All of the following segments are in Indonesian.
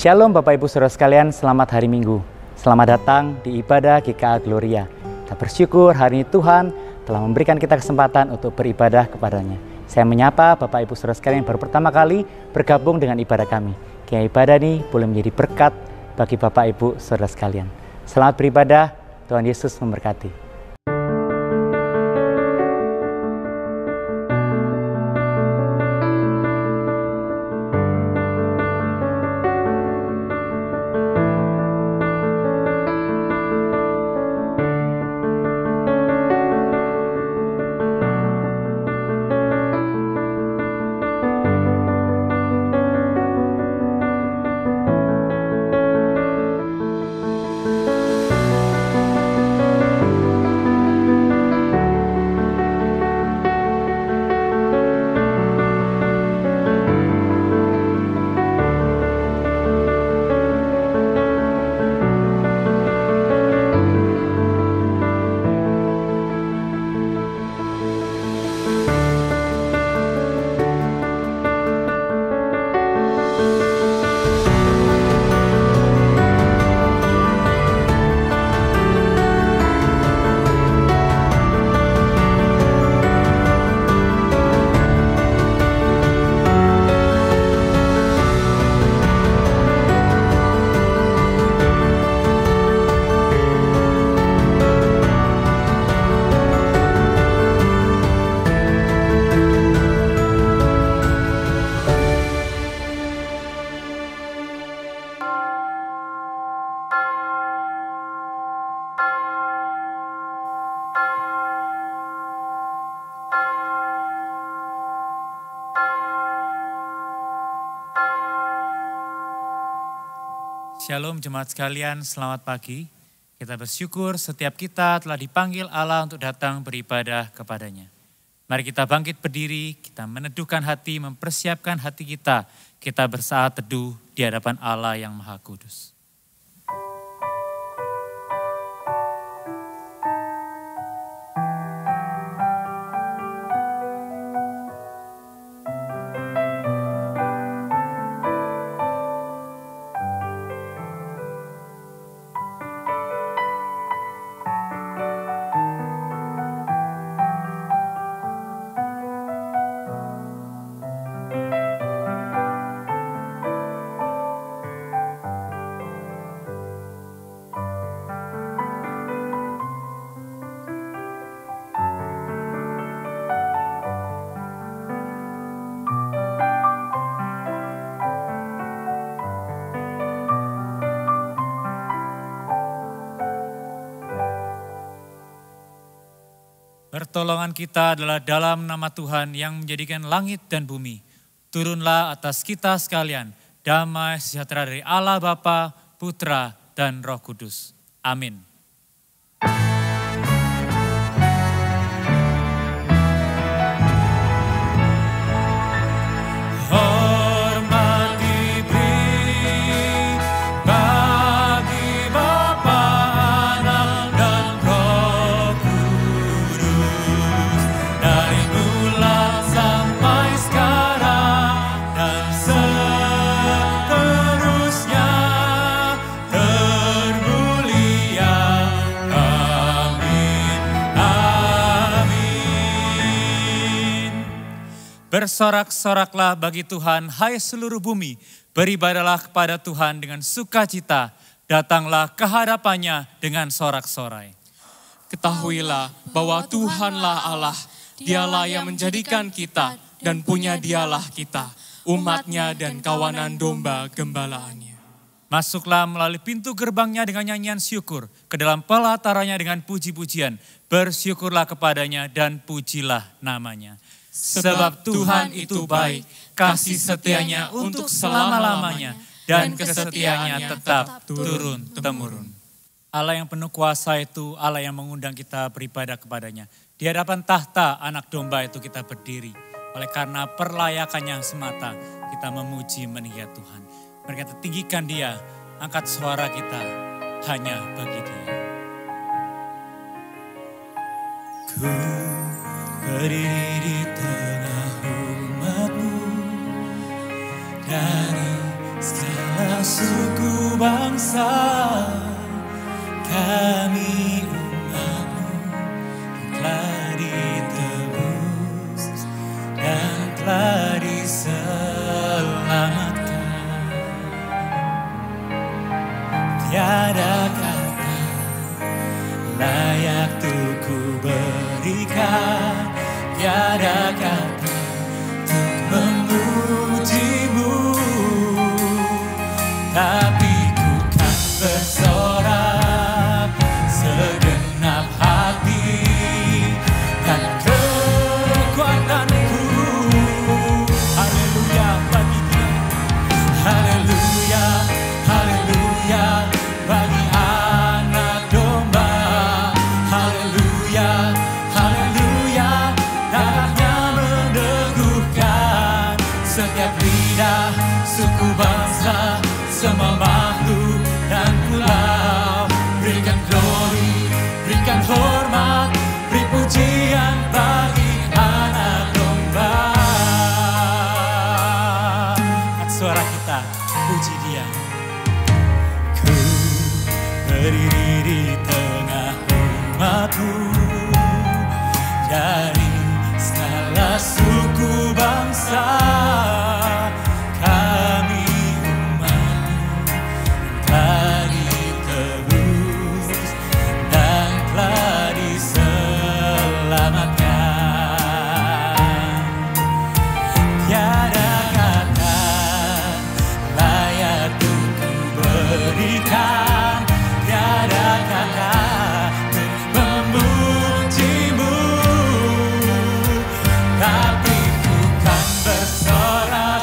Shalom Bapak Ibu Saudara sekalian, selamat hari Minggu. Selamat datang di ibadah GKA Gloria. Kita bersyukur hari ini Tuhan telah memberikan kita kesempatan untuk beribadah kepadanya. Saya menyapa Bapak Ibu Saudara sekalian yang baru pertama kali bergabung dengan ibadah kami. Kiranya ibadah ini boleh menjadi berkat bagi Bapak Ibu Saudara sekalian. Selamat beribadah, Tuhan Yesus memberkati. Shalom jemaat sekalian, selamat pagi. Kita bersyukur setiap kita telah dipanggil Allah untuk datang beribadah kepadanya. Mari kita bangkit berdiri, kita meneduhkan hati, mempersiapkan hati kita. Kita bersaat teduh di hadapan Allah yang Maha Kudus. Pertolongan kita adalah dalam nama Tuhan yang menjadikan langit dan bumi. Turunlah atas kita sekalian, damai sejahtera dari Allah Bapa, Putra, dan Roh Kudus. Amin. Dari mula sampai sekarang dan Bersorak-soraklah bagi Tuhan, hai seluruh bumi. Beribadahlah kepada Tuhan dengan sukacita. Datanglah ke hadapannya dengan sorak-sorai. Ketahuilah bahwa Tuhanlah Allah, Dialah yang menjadikan kita dan punya Dialah kita, umatnya dan kawanan domba gembalaannya. Masuklah melalui pintu gerbangnya dengan nyanyian syukur, ke dalam pelatarannya dengan puji-pujian. Bersyukurlah kepadanya dan pujilah namanya. Sebab Tuhan itu baik, kasih setianya untuk selama-lamanya, dan kesetiaannya tetap turun-temurun. Allah yang penuh kuasa itu Allah yang mengundang kita beribadah kepadanya. Di hadapan tahta anak domba itu kita berdiri. Oleh karena perlayakannya semata kita memuji meninggikan Tuhan. Mari kita tinggikan Dia, angkat suara kita hanya bagi Dia. Ku berdiri di tengah umat-Mu, dari segala suku bangsa. Kami umat-Mu telah ditebus dan telah diselamatkan. Tiada kata layak tuh ku berikan, tiada kata untuk memuji-Mu, tapi ku kan bersorak segenap hati dan kekuatanku. Haleluya bagi Dia, haleluya, haleluya bagi anak domba. Haleluya, haleluya, darahnya meneguhkan setiap lidah, suku, bangsa, semua makhluk dan pulau. Berikan glory, berikan hormat, beri pujian bagi anak domba. Angkat suara kita, puji Dia. Ku berdiri di tengah umat-Mu, dari segala suku bangsa. Kami umat-Mu telah ditebus dan telah diselamatkan. Tiada kata layak untuk ku berikan, tiada kata untuk memuji-Mu, tapi ku kan bersorak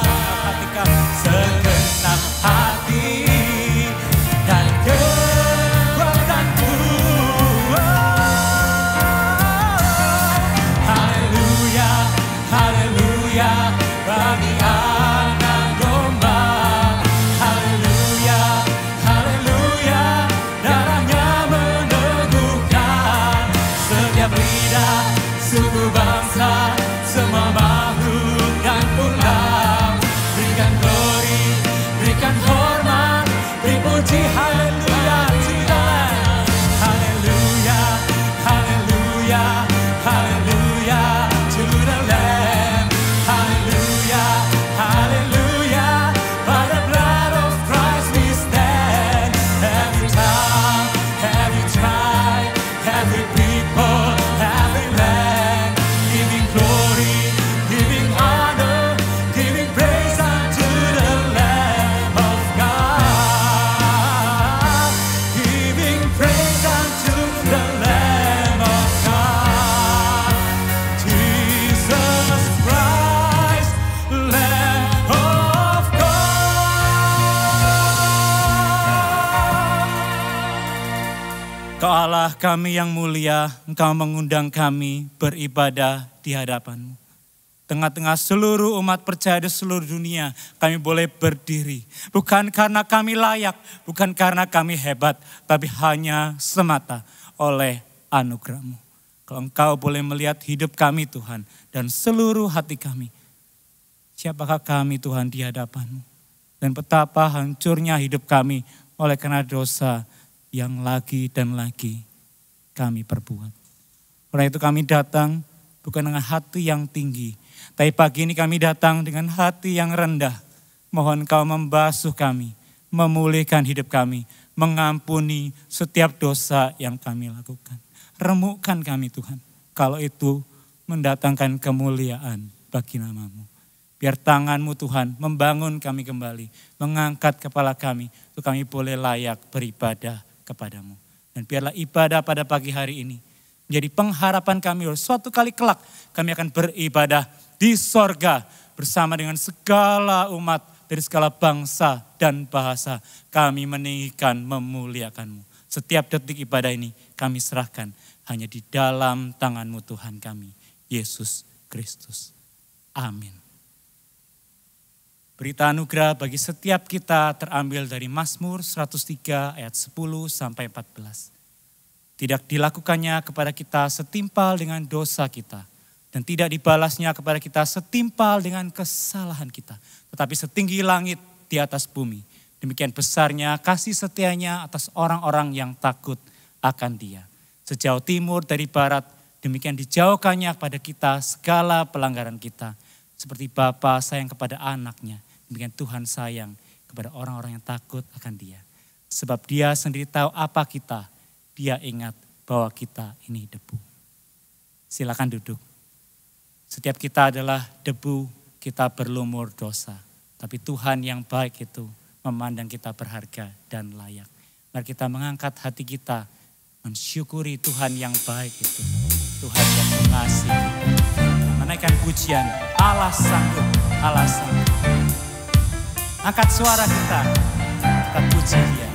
segenap hati dan kekuatanku. Haleluya, haleluya bagi anak domba. Haleluya, haleluya, darahnya meneguhkan setiap lidah, suku, bangsa, semua makhluk dan pulau. Berikan glory, berikan hormat, beri puji. Haleluya to the Lamb. Haleluya, haleluya, haleluya to the Lamb. Haleluya, haleluya, by the blood of Christ we stand. Every tongue, every tribe, every people, every land, giving glory, giving honor, giving praise unto the Lamb of God. Giving praise unto the Lamb of God. Jesus Christ, Lamb of God. Kau Allah kami yang mulia, Engkau mengundang kami beribadah di hadapan-Mu. Tengah-tengah seluruh umat percaya di seluruh dunia, kami boleh berdiri. Bukan karena kami layak, bukan karena kami hebat, tapi hanya semata oleh anugerah-Mu. Kalau Engkau boleh melihat hidup kami Tuhan, dan seluruh hati kami. Siapakah kami Tuhan di hadapan-Mu? Dan betapa hancurnya hidup kami oleh karena dosa yang lagi dan lagi kami perbuat. Oleh itu kami datang bukan dengan hati yang tinggi, Tapi pagi ini kami datang dengan hati yang rendah. Mohon Kau membasuh kami, memulihkan hidup kami, mengampuni setiap dosa yang kami lakukan. Remukkan kami Tuhan, kalau itu mendatangkan kemuliaan bagi nama-Mu. Biar tangan-Mu Tuhan membangun kami kembali, mengangkat kepala kami, untuk kami boleh layak beribadah kepada-Mu. Dan biarlah ibadah pada pagi hari ini menjadi pengharapan kami, suatu kali kelak kami akan beribadah di sorga bersama dengan segala umat dari segala bangsa dan bahasa. Kami meninggikan, memuliakan-Mu. Setiap detik ibadah ini kami serahkan hanya di dalam tangan-Mu Tuhan kami, Yesus Kristus. Amin. Berita anugerah bagi setiap kita terambil dari Mazmur 103 ayat 10 sampai 14. Tidak dilakukannya kepada kita setimpal dengan dosa kita, dan tidak dibalasnya kepada kita setimpal dengan kesalahan kita, tetapi setinggi langit di atas bumi. Demikian besarnya kasih setianya atas orang-orang yang takut akan Dia. Sejauh timur dari barat, demikian dijauhkannya kepada kita segala pelanggaran kita. Seperti Bapa sayang kepada anaknya, demikian Tuhan sayang kepada orang-orang yang takut akan Dia. Sebab Dia sendiri tahu apa kita, Dia ingat bahwa kita ini debu. Silakan duduk. Setiap kita adalah debu, kita berlumur dosa. Tapi Tuhan yang baik itu memandang kita berharga dan layak. Mari kita mengangkat hati kita, mensyukuri Tuhan yang baik itu. Tuhan yang mengasihi. Menaikkan pujian, Allah sanggup, Allah sanggup. Angkat suara kita puji Dia.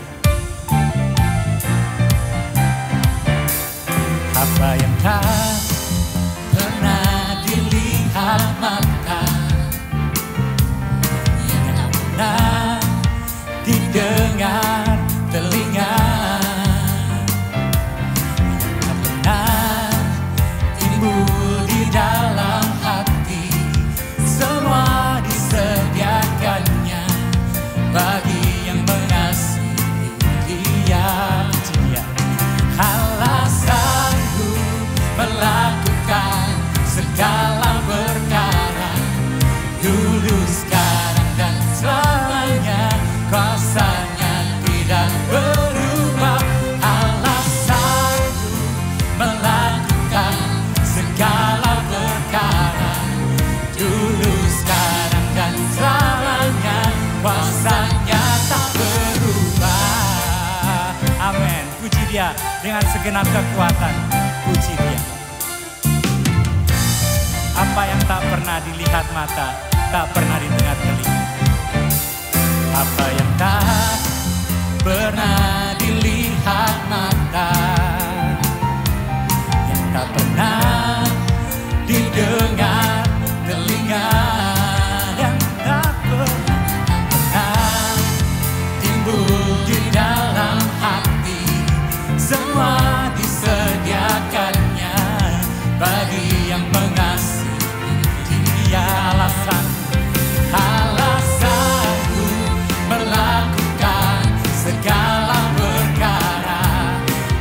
Apa yang tak pernah dilihat mata, yang tak pernah didengar telinga, yang tak pernah timbul di dalam hati, semua disediakannya bagi yang mengasihi Dia. Allah sanggup melakukan segala perkara, dulu, sekarang, dan selamanya. Kuasa-Nya tidak berubah. Allah sanggup melakukan segala perkara, dulu, sekarang, dan selamanya. Kuasa-Nya tak berubah. Amin. Puji Dia dengan segenap kekuatan. Puji Dia. Apa yang tak pernah dilihat mata, tak pernah didengar telinga. Apa yang tak pernah dilihat mata, yang tak pernah didengar telinga, yang tak pernah timbul di dalam hati, semua disediakannya bagi yang mengasihi Dia. Allah sanggup melakukan segala perkara,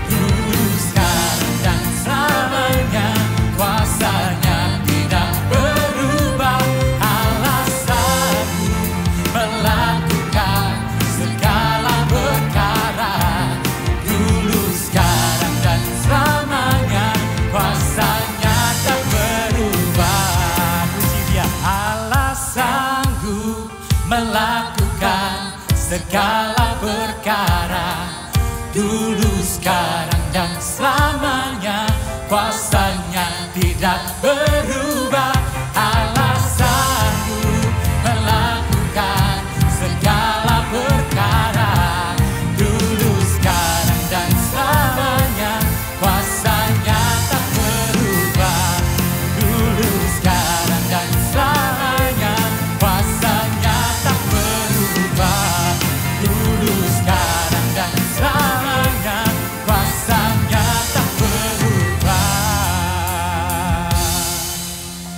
dulu, sekarang, dan selamanya. Kuasa-Nya tidak berubah. Allah sanggup melakukan segala perkara, dulu, sekarang, dan selamanya. Kuasa-Nya tak berubah. Puji Dia. Allah sanggup melakukan segala perkara, dulu, sekarang, dan selamanya. Kuasa-Nya tidak berubah. Allah sanggup melakukan segala perkara, dulu, sekarang, dan selamanya. Kuasa-Nya tak berubah. Dulu, sekarang, dan selamanya. Kuasa-Nya tak berubah. Dulu, sekarang, dan selamanya. Kuasa-Nya tak berubah.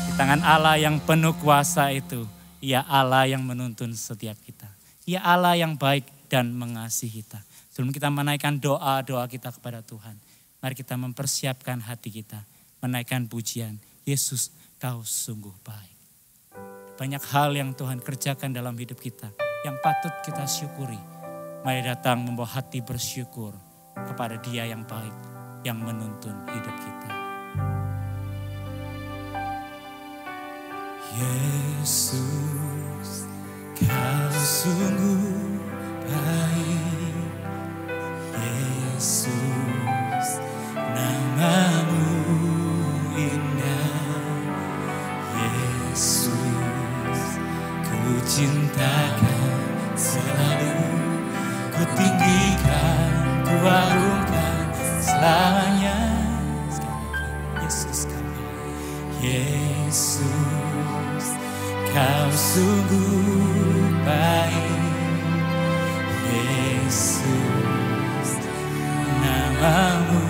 Di tangan Allah yang penuh kuasa itu, Ia Allah yang menuntun setiap kita. Ia Allah yang baik dan mengasihi kita. Sebelum kita menaikkan doa-doa kita kepada Tuhan, mari kita mempersiapkan hati kita, menaikkan pujian. Yesus, Kau sungguh baik. Banyak hal yang Tuhan kerjakan dalam hidup kita, yang patut kita syukuri. Mari datang membawa hati bersyukur kepada Dia yang baik, yang menuntun hidup kita. Yesus, Kau sungguh baik. Yesus, nama-Mu indah. Yesus, ku cinta Kau selalu, ku tinggikan, ku agungkan selamanya. Yesus, Yesus, Kau sungguh baik. Yesus, nama-Mu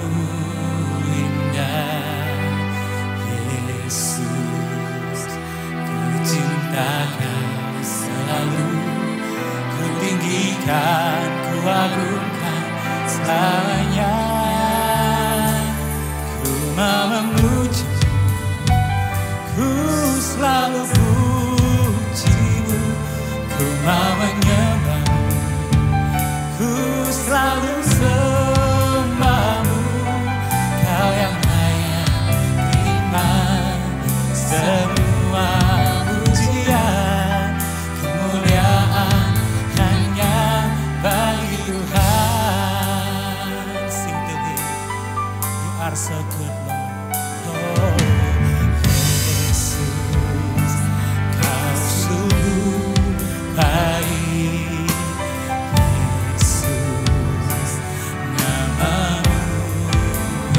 indah. Yesus, ku cinta Kau selalu, ku tinggikan, ku agungkan selamanya. Ku mau memuji, ku selalu puji-Mu. Ku mau menyembah, ku selalu sembah-Mu. Kau yang layak terima semua pujian, kemuliaan hanya bagi Tuhan. Sing to Him, You are so good, Lord. Yesus, Kau sungguh baik. Yesus, nama-Mu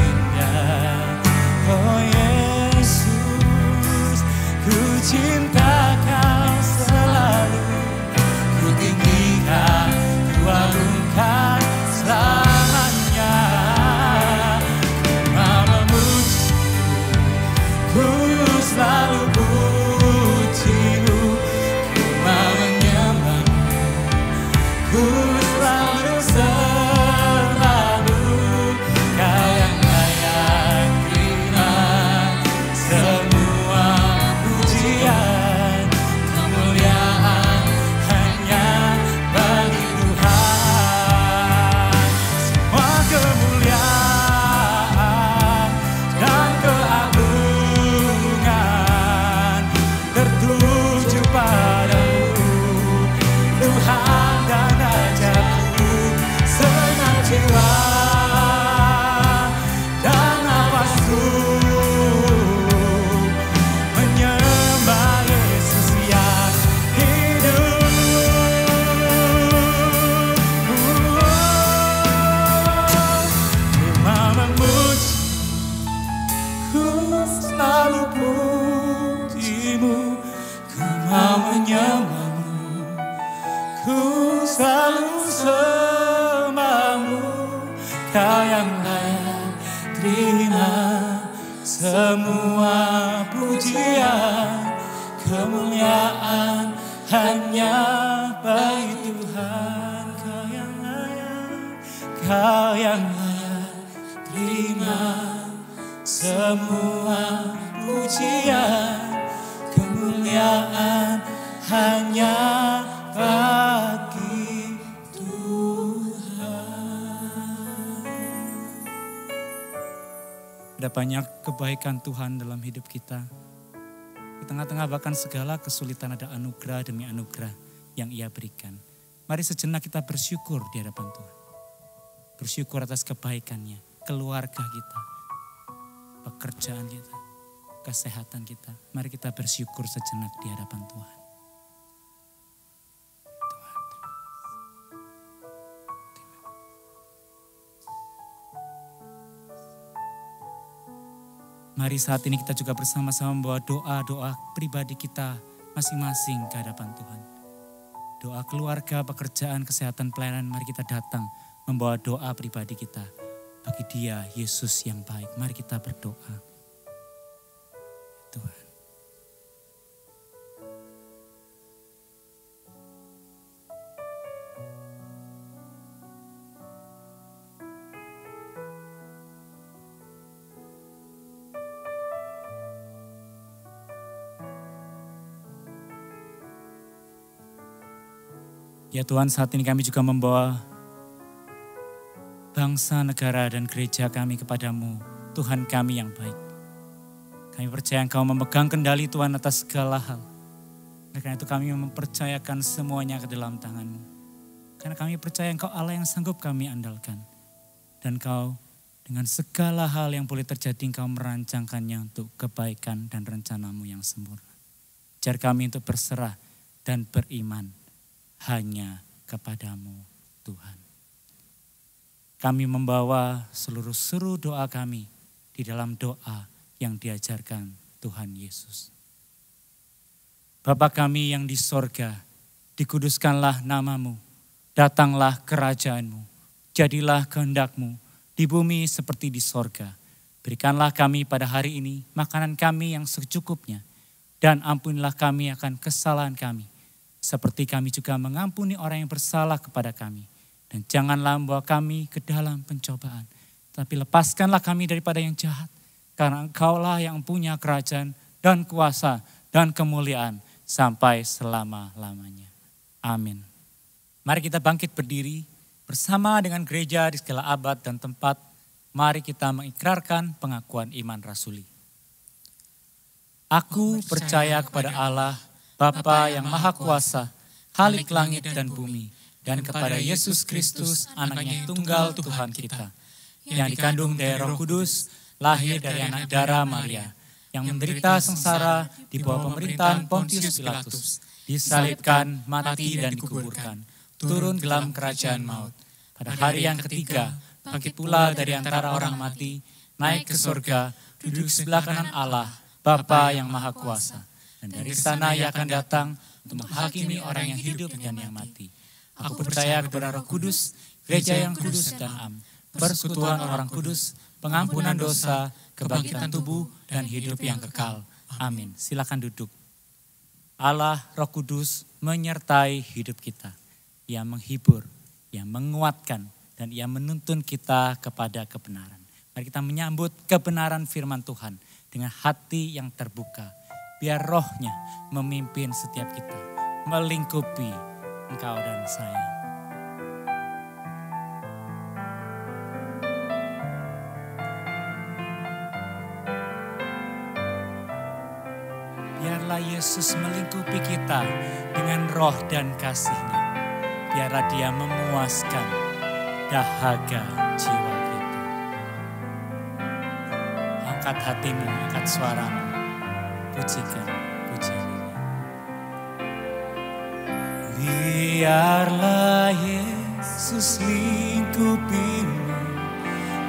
indah. Oh Yesus, ku cinta Kau selalu, ku tinggikan, ku agungkan selamanya. Ku mau memuji, ku selalu puji-Mu. Ku mau menyembah, ku selalu sembah-Mu. Kau yang layak terima semua pujian, kemuliaan hanya bagi Tuhan. Semua kemuliaan dan keagungan tertuju padamu, Tuhan dan Rajaku. Senang jiwa dan nafasku menyembah Yesus yang hidup. Ku mau memuji, ku selalu puji-Mu. Ku mau menyembah-Mu, ku selalu sembah-Mu. Kau yang layak terima semua pujian, kemuliaan hanya bagi Tuhan. Kau yang layak, Kau yang layak terima semua pujian, kemuliaan hanya bagi Tuhan. Ada banyak kebaikan Tuhan dalam hidup kita. Di tengah-tengah bahkan segala kesulitan ada anugerah demi anugerah yang Ia berikan. Mari sejenak kita bersyukur di hadapan Tuhan. Bersyukur atas kebaikan-Nya, keluarga kita, pekerjaan kita, kesehatan kita. Mari kita bersyukur sejenak di hadapan Tuhan. Mari saat ini kita juga bersama-sama membawa doa-doa pribadi kita masing-masing ke hadapan Tuhan. Doa keluarga, pekerjaan, kesehatan, pelayanan, mari kita datang membawa doa pribadi kita. Bagi Dia, Yesus yang baik, mari kita berdoa. Tuhan. Ya Tuhan, saat ini kami juga membawa bangsa, negara, dan gereja kami kepadamu, Tuhan kami yang baik. Kami percaya Engkau memegang kendali Tuhan atas segala hal. Karena itu kami mempercayakan semuanya ke dalam tangan-Mu. Karena kami percaya Engkau Allah yang sanggup kami andalkan. Dan Engkau dengan segala hal yang boleh terjadi, Engkau merancangkannya untuk kebaikan dan rencana-Mu yang sempurna. Ajar kami untuk berserah dan beriman hanya kepadamu Tuhan. Kami membawa seluruh seru doa kami di dalam doa yang diajarkan Tuhan Yesus. Bapa kami yang di sorga, dikuduskanlah nama-Mu, datanglah kerajaan-Mu, jadilah kehendak-Mu di bumi seperti di sorga. Berikanlah kami pada hari ini makanan kami yang secukupnya, dan ampunilah kami akan kesalahan kami, seperti kami juga mengampuni orang yang bersalah kepada kami. Dan janganlah membawa kami ke dalam pencobaan, tapi lepaskanlah kami daripada yang jahat. Karena Engkaulah yang punya kerajaan dan kuasa dan kemuliaan sampai selama-lamanya. Amin. Mari kita bangkit berdiri bersama dengan gereja di segala abad dan tempat. Mari kita mengikrarkan pengakuan iman rasuli. Aku percaya kepada Allah, Bapa yang Maha Kuasa, Khalik langit dan bumi, dan kepada Yesus Kristus, Anaknya tunggal Tuhan kita, yang dikandung dari Roh Kudus, lahir dari anak darah Maria, yang menderita sengsara di bawah pemerintahan Pontius Pilatus, disalibkan, mati dan dikuburkan, turun ke dalam kerajaan maut. Pada hari yang ketiga, bangkit pula dari antara orang mati, naik ke surga, duduk sebelah kanan Allah, Bapa yang Maha Kuasa. Dan dari sana Ia akan datang untuk menghakimi orang yang hidup dan yang mati. Aku percaya kepada Roh Kudus, gereja yang kudus dan am, persekutuan orang kudus, pengampunan dosa, kebangkitan tubuh, dan hidup yang kekal. Amin. Silakan duduk. Allah Roh Kudus menyertai hidup kita. Ia menghibur, Ia menguatkan, dan Ia menuntun kita kepada kebenaran. Mari kita menyambut kebenaran firman Tuhan dengan hati yang terbuka. Biar Roh-Nya memimpin setiap kita, melingkupi engkau dan saya. Biarlah Yesus melingkupi kita dengan roh dan kasih-Nya. Biarlah Dia memuaskan dahaga jiwa kita. Angkat hatimu, angkat suaramu. Pujikan, puji Dia. Biarlah Yesus lingkupimu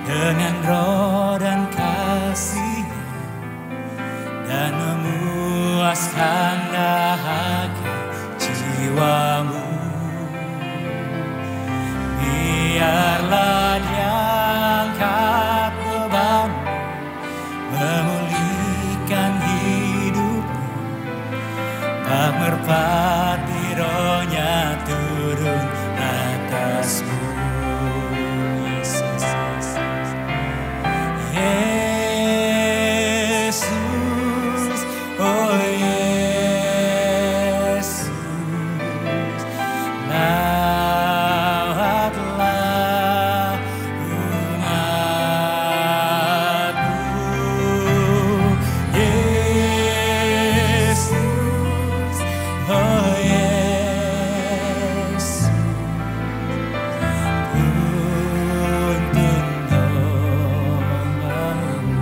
dengan roh dan kasih-Nya, dan memuaskan dahaga jiwamu. Biarlah Dia angkat bebanmu, memulihkan hidupmu, bak merpati Roh-Nya turun atasmu. Yesus, Yesus, oh Yesus, lawatlah umat-Mu. Yesus, oh Yesus, tuntun domba-Mu.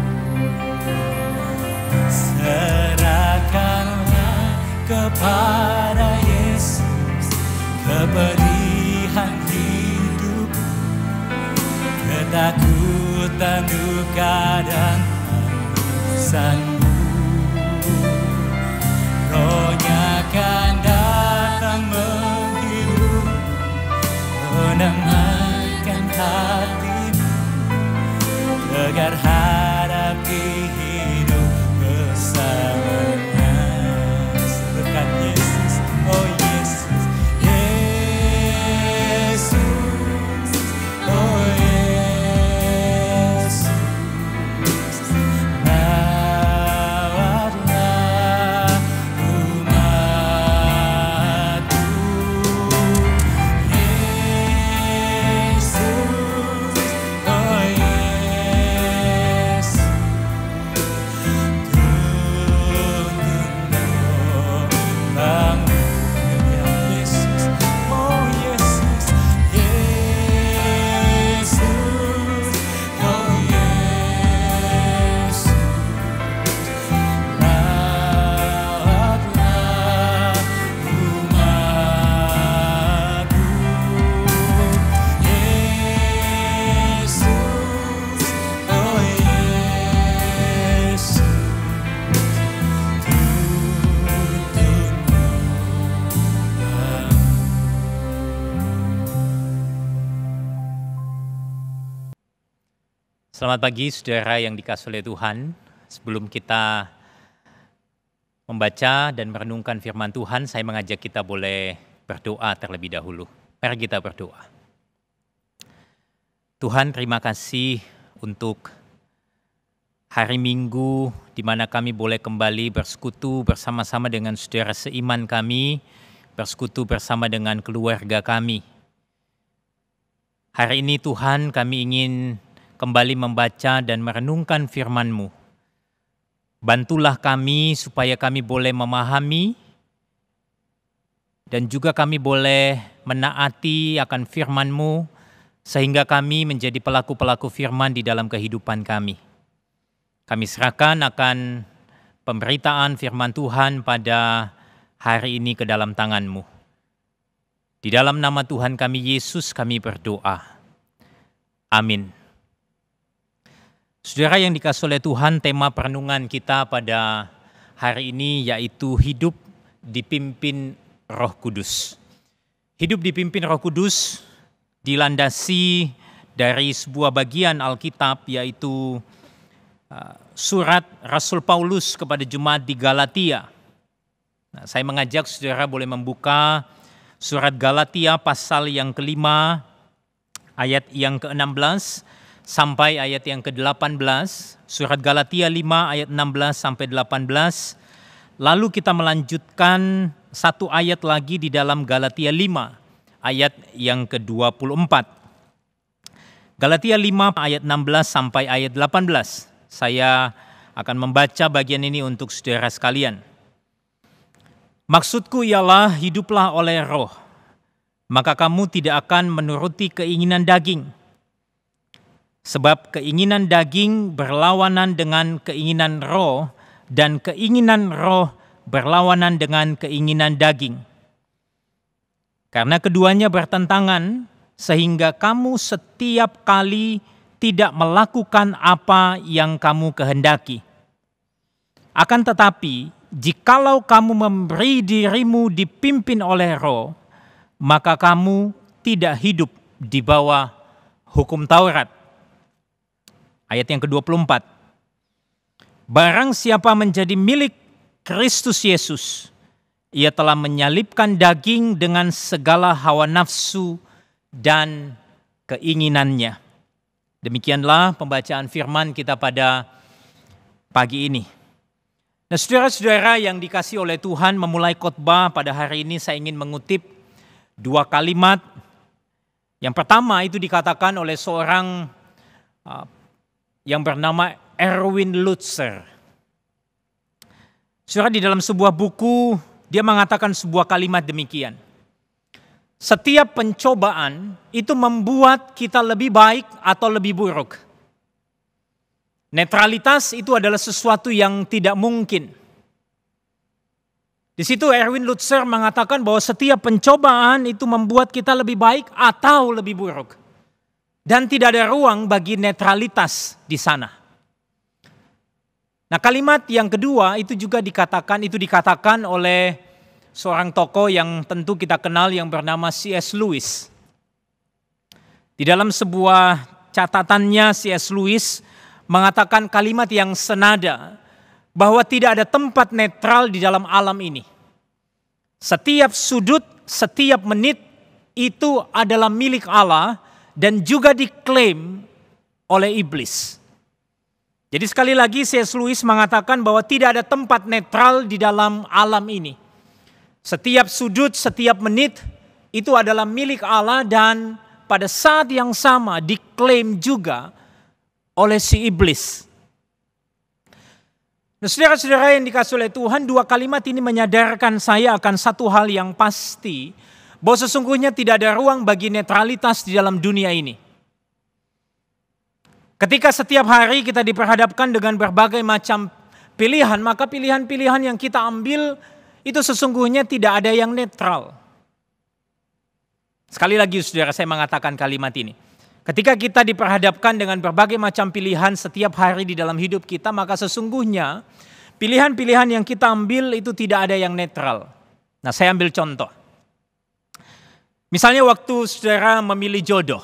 Serahkanlah kepada Yesus kepedihan hidup, ketakutan, duka, dan tangisanmu. Roh-Nya akan datang menghibur, menenangkan hatimu, tegar hadapi hidup bersamanya. Sebutkan Yesus, oh Yesus, Yesus, oh Yesus, rawatlah umat-Mu. Selamat pagi saudara yang dikasihi oleh Tuhan. Sebelum kita membaca dan merenungkan firman Tuhan, saya mengajak kita boleh berdoa terlebih dahulu. Mari kita berdoa. Tuhan, terima kasih untuk hari Minggu di mana kami boleh kembali bersekutu bersama-sama dengan saudara seiman kami, bersekutu bersama dengan keluarga kami. Hari ini Tuhan, kami ingin kembali membaca dan merenungkan firman-Mu. Bantulah kami supaya kami boleh memahami dan juga kami boleh menaati akan firman-Mu sehingga kami menjadi pelaku-pelaku firman di dalam kehidupan kami. Kami serahkan akan pemberitaan firman Tuhan pada hari ini ke dalam tangan-Mu. Di dalam nama Tuhan kami Yesus kami berdoa. Amin. Saudara yang dikasihi oleh Tuhan, tema perenungan kita pada hari ini yaitu hidup dipimpin Roh Kudus. Hidup dipimpin Roh Kudus dilandasi dari sebuah bagian Alkitab yaitu surat Rasul Paulus kepada jemaat di Galatia. Nah, saya mengajak saudara boleh membuka surat Galatia pasal yang kelima, ayat yang ke-16 sampai ayat yang ke-18, surat Galatia 5 ayat 16 sampai 18. Lalu kita melanjutkan satu ayat lagi di dalam Galatia 5 ayat yang ke-24. Galatia 5 ayat 16 sampai ayat 18. Saya akan membaca bagian ini untuk saudara sekalian. Maksudku ialah hiduplah oleh roh, maka kamu tidak akan menuruti keinginan daging. Sebab keinginan daging berlawanan dengan keinginan roh, dan keinginan roh berlawanan dengan keinginan daging. Karena keduanya bertentangan, sehingga kamu setiap kali tidak melakukan apa yang kamu kehendaki. Akan tetapi, jikalau kamu memberi dirimu dipimpin oleh roh, maka kamu tidak hidup di bawah hukum Taurat. Ayat yang ke-24. Barang siapa menjadi milik Kristus Yesus, ia telah menyalibkan daging dengan segala hawa nafsu dan keinginannya. Demikianlah pembacaan firman kita pada pagi ini. Nah, saudara-saudara yang dikasihi oleh Tuhan, memulai khotbah pada hari ini saya ingin mengutip dua kalimat. Yang pertama itu dikatakan oleh seorang yang bernama Erwin Lutzer. Saudara, di dalam sebuah buku dia mengatakan sebuah kalimat demikian. Setiap pencobaan itu membuat kita lebih baik atau lebih buruk. Netralitas itu adalah sesuatu yang tidak mungkin. Di situ Erwin Lutzer mengatakan bahwa setiap pencobaan itu membuat kita lebih baik atau lebih buruk. Dan tidak ada ruang bagi netralitas di sana. Nah, kalimat yang kedua itu juga dikatakan oleh seorang tokoh yang tentu kita kenal yang bernama C.S. Lewis. Di dalam sebuah catatannya C.S. Lewis mengatakan kalimat yang senada bahwa tidak ada tempat netral di dalam alam ini. Setiap sudut, setiap menit itu adalah milik Allah dan juga diklaim oleh iblis. Jadi sekali lagi C.S. Lewis mengatakan bahwa tidak ada tempat netral di dalam alam ini. Setiap sudut, setiap menit itu adalah milik Allah dan pada saat yang sama diklaim juga oleh si iblis. Nah, saudara-saudara yang dikasihi oleh Tuhan, dua kalimat ini menyadarkan saya akan satu hal yang pasti, bahwa sesungguhnya tidak ada ruang bagi netralitas di dalam dunia ini. Ketika setiap hari kita diperhadapkan dengan berbagai macam pilihan, maka pilihan-pilihan yang kita ambil itu sesungguhnya tidak ada yang netral. Sekali lagi saudara, saya mengatakan kalimat ini. Ketika kita diperhadapkan dengan berbagai macam pilihan setiap hari di dalam hidup kita, maka sesungguhnya pilihan-pilihan yang kita ambil itu tidak ada yang netral. Nah, saya ambil contoh. Misalnya waktu saudara memilih jodoh.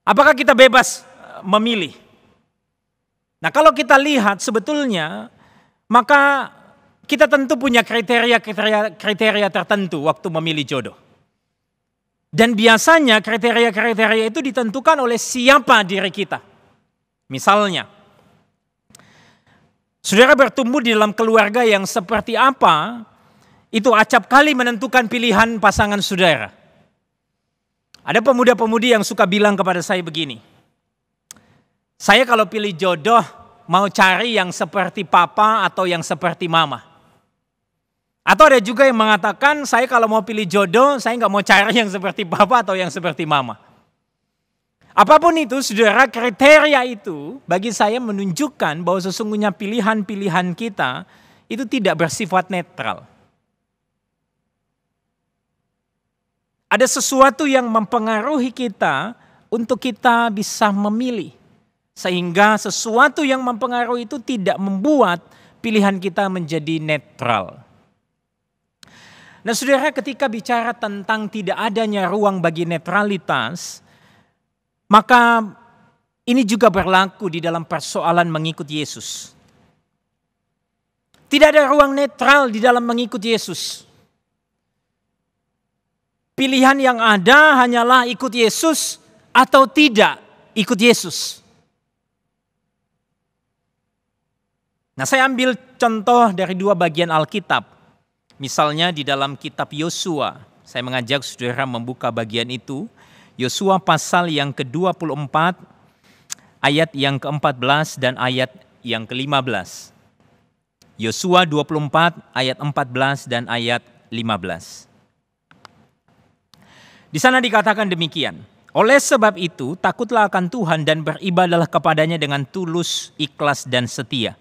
Apakah kita bebas memilih. Nah, kalau kita lihat sebetulnya, maka kita tentu punya kriteria tertentu waktu memilih jodoh. Dan biasanya kriteria-kriteria itu ditentukan oleh siapa diri kita. Misalnya, saudara bertumbuh di dalam keluarga yang seperti apa, itu acap kali menentukan pilihan pasangan saudara. Ada pemuda-pemudi yang suka bilang kepada saya begini, saya kalau pilih jodoh mau cari yang seperti papa atau yang seperti mama. Atau ada juga yang mengatakan saya kalau mau pilih jodoh saya nggak mau cari yang seperti papa atau yang seperti mama. Apapun itu saudara, kriteria itu bagi saya menunjukkan bahwa sesungguhnya pilihan-pilihan kita itu tidak bersifat netral. Ada sesuatu yang mempengaruhi kita untuk kita bisa memilih. Sehingga sesuatu yang mempengaruhi itu tidak membuat pilihan kita menjadi netral. Nah saudara, ketika bicara tentang tidak adanya ruang bagi netralitas, maka ini juga berlaku di dalam persoalan mengikut Yesus. Tidak ada ruang netral di dalam mengikut Yesus. Pilihan yang ada hanyalah ikut Yesus atau tidak ikut Yesus. Nah, saya ambil contoh dari dua bagian Alkitab. Misalnya di dalam kitab Yosua. Saya mengajak saudara membuka bagian itu. Yosua pasal yang ke-24, ayat yang ke-14 dan ayat yang ke-15. Yosua 24, ayat 14 dan ayat 15. Di sana dikatakan demikian. Oleh sebab itu, takutlah akan Tuhan dan beribadahlah kepadanya dengan tulus, ikhlas dan setia.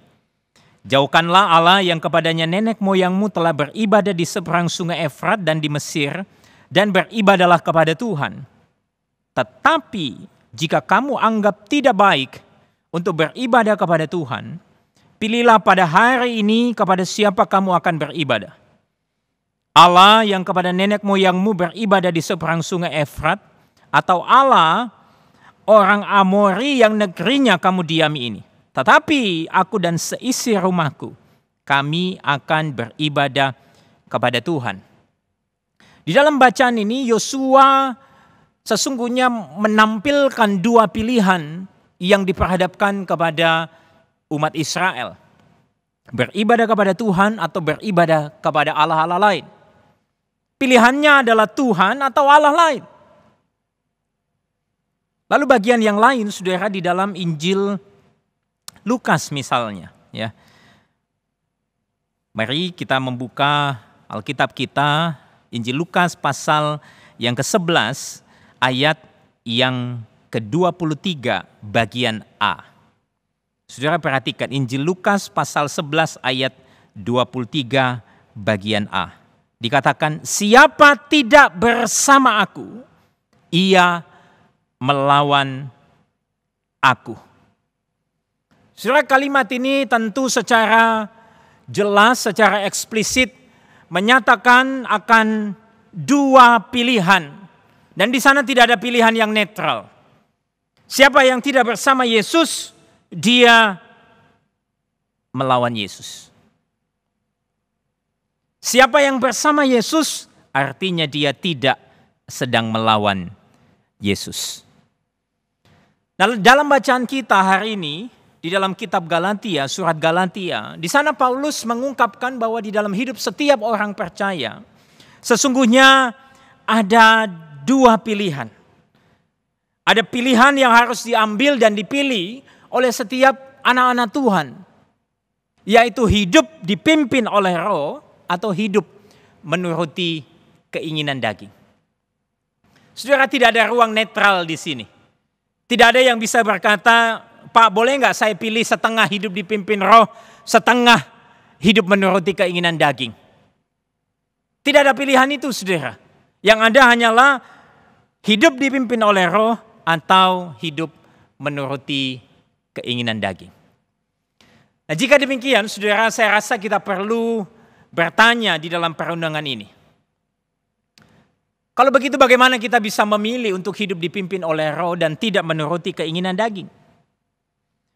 Jauhkanlah Allah yang kepadanya nenek moyangmu telah beribadah di seberang sungai Efrat dan di Mesir, dan beribadahlah kepada Tuhan. Tetapi jika kamu anggap tidak baik untuk beribadah kepada Tuhan, pilihlah pada hari ini kepada siapa kamu akan beribadah. Allah yang kepada nenek moyangmu beribadah di seberang sungai Efrat, atau Allah orang Amori yang negerinya kamu diami ini. Tetapi aku dan seisi rumahku, kami akan beribadah kepada Tuhan. Di dalam bacaan ini Yosua sesungguhnya menampilkan dua pilihan yang diperhadapkan kepada umat Israel. Beribadah kepada Tuhan atau beribadah kepada Allah-Allah lain. Pilihannya adalah Tuhan atau Allah lain. Lalu bagian yang lain saudara di dalam Injil Lukas misalnya, ya. Mari kita membuka Alkitab kita, Injil Lukas pasal yang ke-11 ayat yang ke-23 bagian A. Saudara perhatikan Injil Lukas pasal 11 ayat 23 bagian A. Dikatakan, siapa tidak bersama aku, ia melawan aku. Saudara, kalimat ini tentu secara jelas, secara eksplisit menyatakan akan dua pilihan. Dan di sana tidak ada pilihan yang netral. Siapa yang tidak bersama Yesus, dia melawan Yesus. Siapa yang bersama Yesus, artinya dia tidak sedang melawan Yesus. Nah, dalam bacaan kita hari ini, di dalam kitab Galatia, surat Galatia, di sana Paulus mengungkapkan bahwa di dalam hidup setiap orang percaya, sesungguhnya ada dua pilihan. Ada pilihan yang harus diambil dan dipilih oleh setiap anak-anak Tuhan, yaitu hidup dipimpin oleh Roh atau hidup menuruti keinginan daging. Saudara, tidak ada ruang netral di sini. Tidak ada yang bisa berkata, Pak, boleh nggak saya pilih setengah hidup dipimpin Roh, setengah hidup menuruti keinginan daging? Tidak ada pilihan itu, saudara. Yang ada hanyalah hidup dipimpin oleh Roh atau hidup menuruti keinginan daging. Nah, jika demikian, saudara, saya rasa kita perlu bertanya di dalam perundangan ini. Kalau begitu, bagaimana kita bisa memilih untuk hidup dipimpin oleh Roh dan tidak menuruti keinginan daging?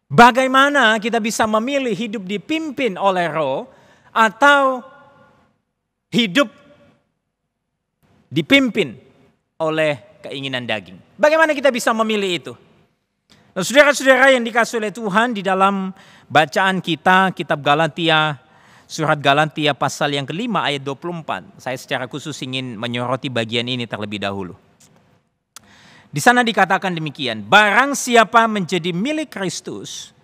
Bagaimana kita bisa memilih hidup dipimpin oleh Roh atau hidup dipimpin oleh keinginan daging? Bagaimana kita bisa memilih itu? Nah, saudara-saudara yang dikasihi oleh Tuhan, di dalam bacaan kita, kitab Galatia, surat Galatia pasal yang kelima ayat 24. Saya secara khusus ingin menyoroti bagian ini terlebih dahulu. Di sana dikatakan demikian, barang siapa menjadi milik Kristus,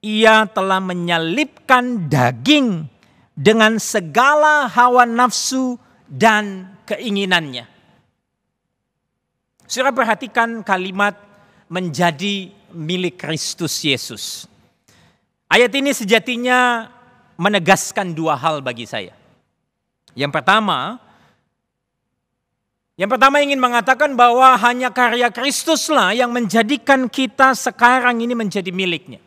ia telah menyalibkan daging dengan segala hawa nafsu dan keinginannya. Saudara perhatikan kalimat menjadi milik Kristus Yesus. Ayat ini sejatinya menegaskan dua hal bagi saya. Yang pertama ingin mengatakan bahwa hanya karya Kristuslah yang menjadikan kita sekarang ini menjadi miliknya.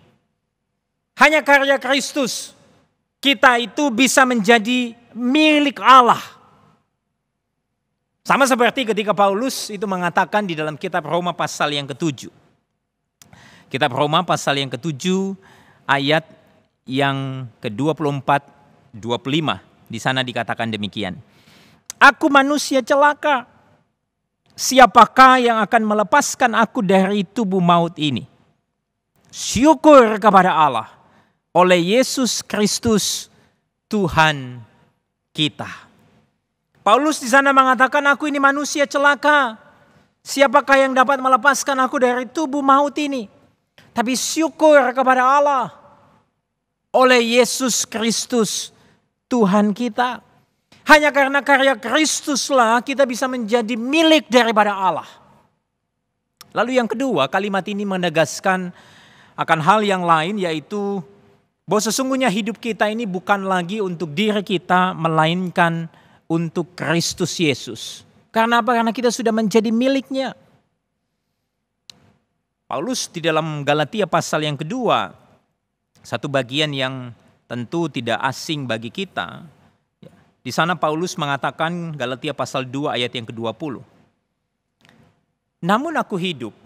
Hanya karya Kristus kita itu bisa menjadi milik Allah. Sama seperti ketika Paulus itu mengatakan di dalam kitab Roma pasal yang ke-7. Kitab Roma pasal yang ke-7 ayat yang ke-24, 25. Di sana dikatakan demikian. Aku manusia celaka. Siapakah yang akan melepaskan aku dari tubuh maut ini? Syukur kepada Allah oleh Yesus Kristus Tuhan kita. Paulus di sana mengatakan, aku ini manusia celaka. Siapakah yang dapat melepaskan aku dari tubuh maut ini? Tapi syukur kepada Allah oleh Yesus Kristus Tuhan kita. Hanya karena karya Kristuslah kita bisa menjadi milik daripada Allah. Lalu yang kedua, kalimat ini menegaskan akan hal yang lain, yaitu bahwa sesungguhnya hidup kita ini bukan lagi untuk diri kita, melainkan untuk Kristus Yesus. Karena apa? Karena kita sudah menjadi miliknya. Paulus di dalam Galatia pasal yang kedua, satu bagian yang tentu tidak asing bagi kita. Di sana Paulus mengatakan, Galatia pasal 2 ayat yang ke-20. Namun aku hidup,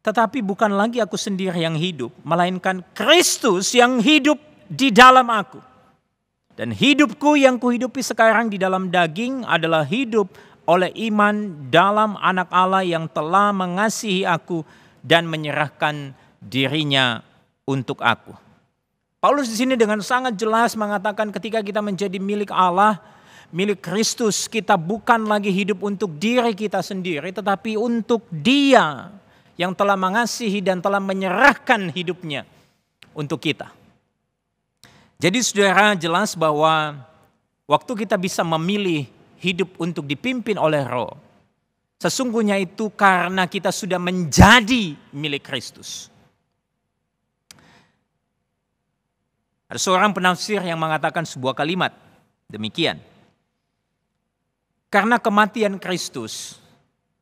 tetapi bukan lagi aku sendiri yang hidup, melainkan Kristus yang hidup di dalam aku. Dan hidupku yang kuhidupi sekarang di dalam daging adalah hidup oleh iman dalam Anak Allah yang telah mengasihi aku dan menyerahkan dirinya untuk aku. Paulus di sini dengan sangat jelas mengatakan ketika kita menjadi milik Allah, milik Kristus, kita bukan lagi hidup untuk diri kita sendiri, tetapi untuk Dia yang telah mengasihi dan telah menyerahkan hidupnya untuk kita. Jadi saudara, jelas bahwa waktu kita bisa memilih hidup untuk dipimpin oleh Roh, sesungguhnya itu karena kita sudah menjadi milik Kristus. Ada seorang penafsir yang mengatakan sebuah kalimat demikian. Karena kematian Kristus,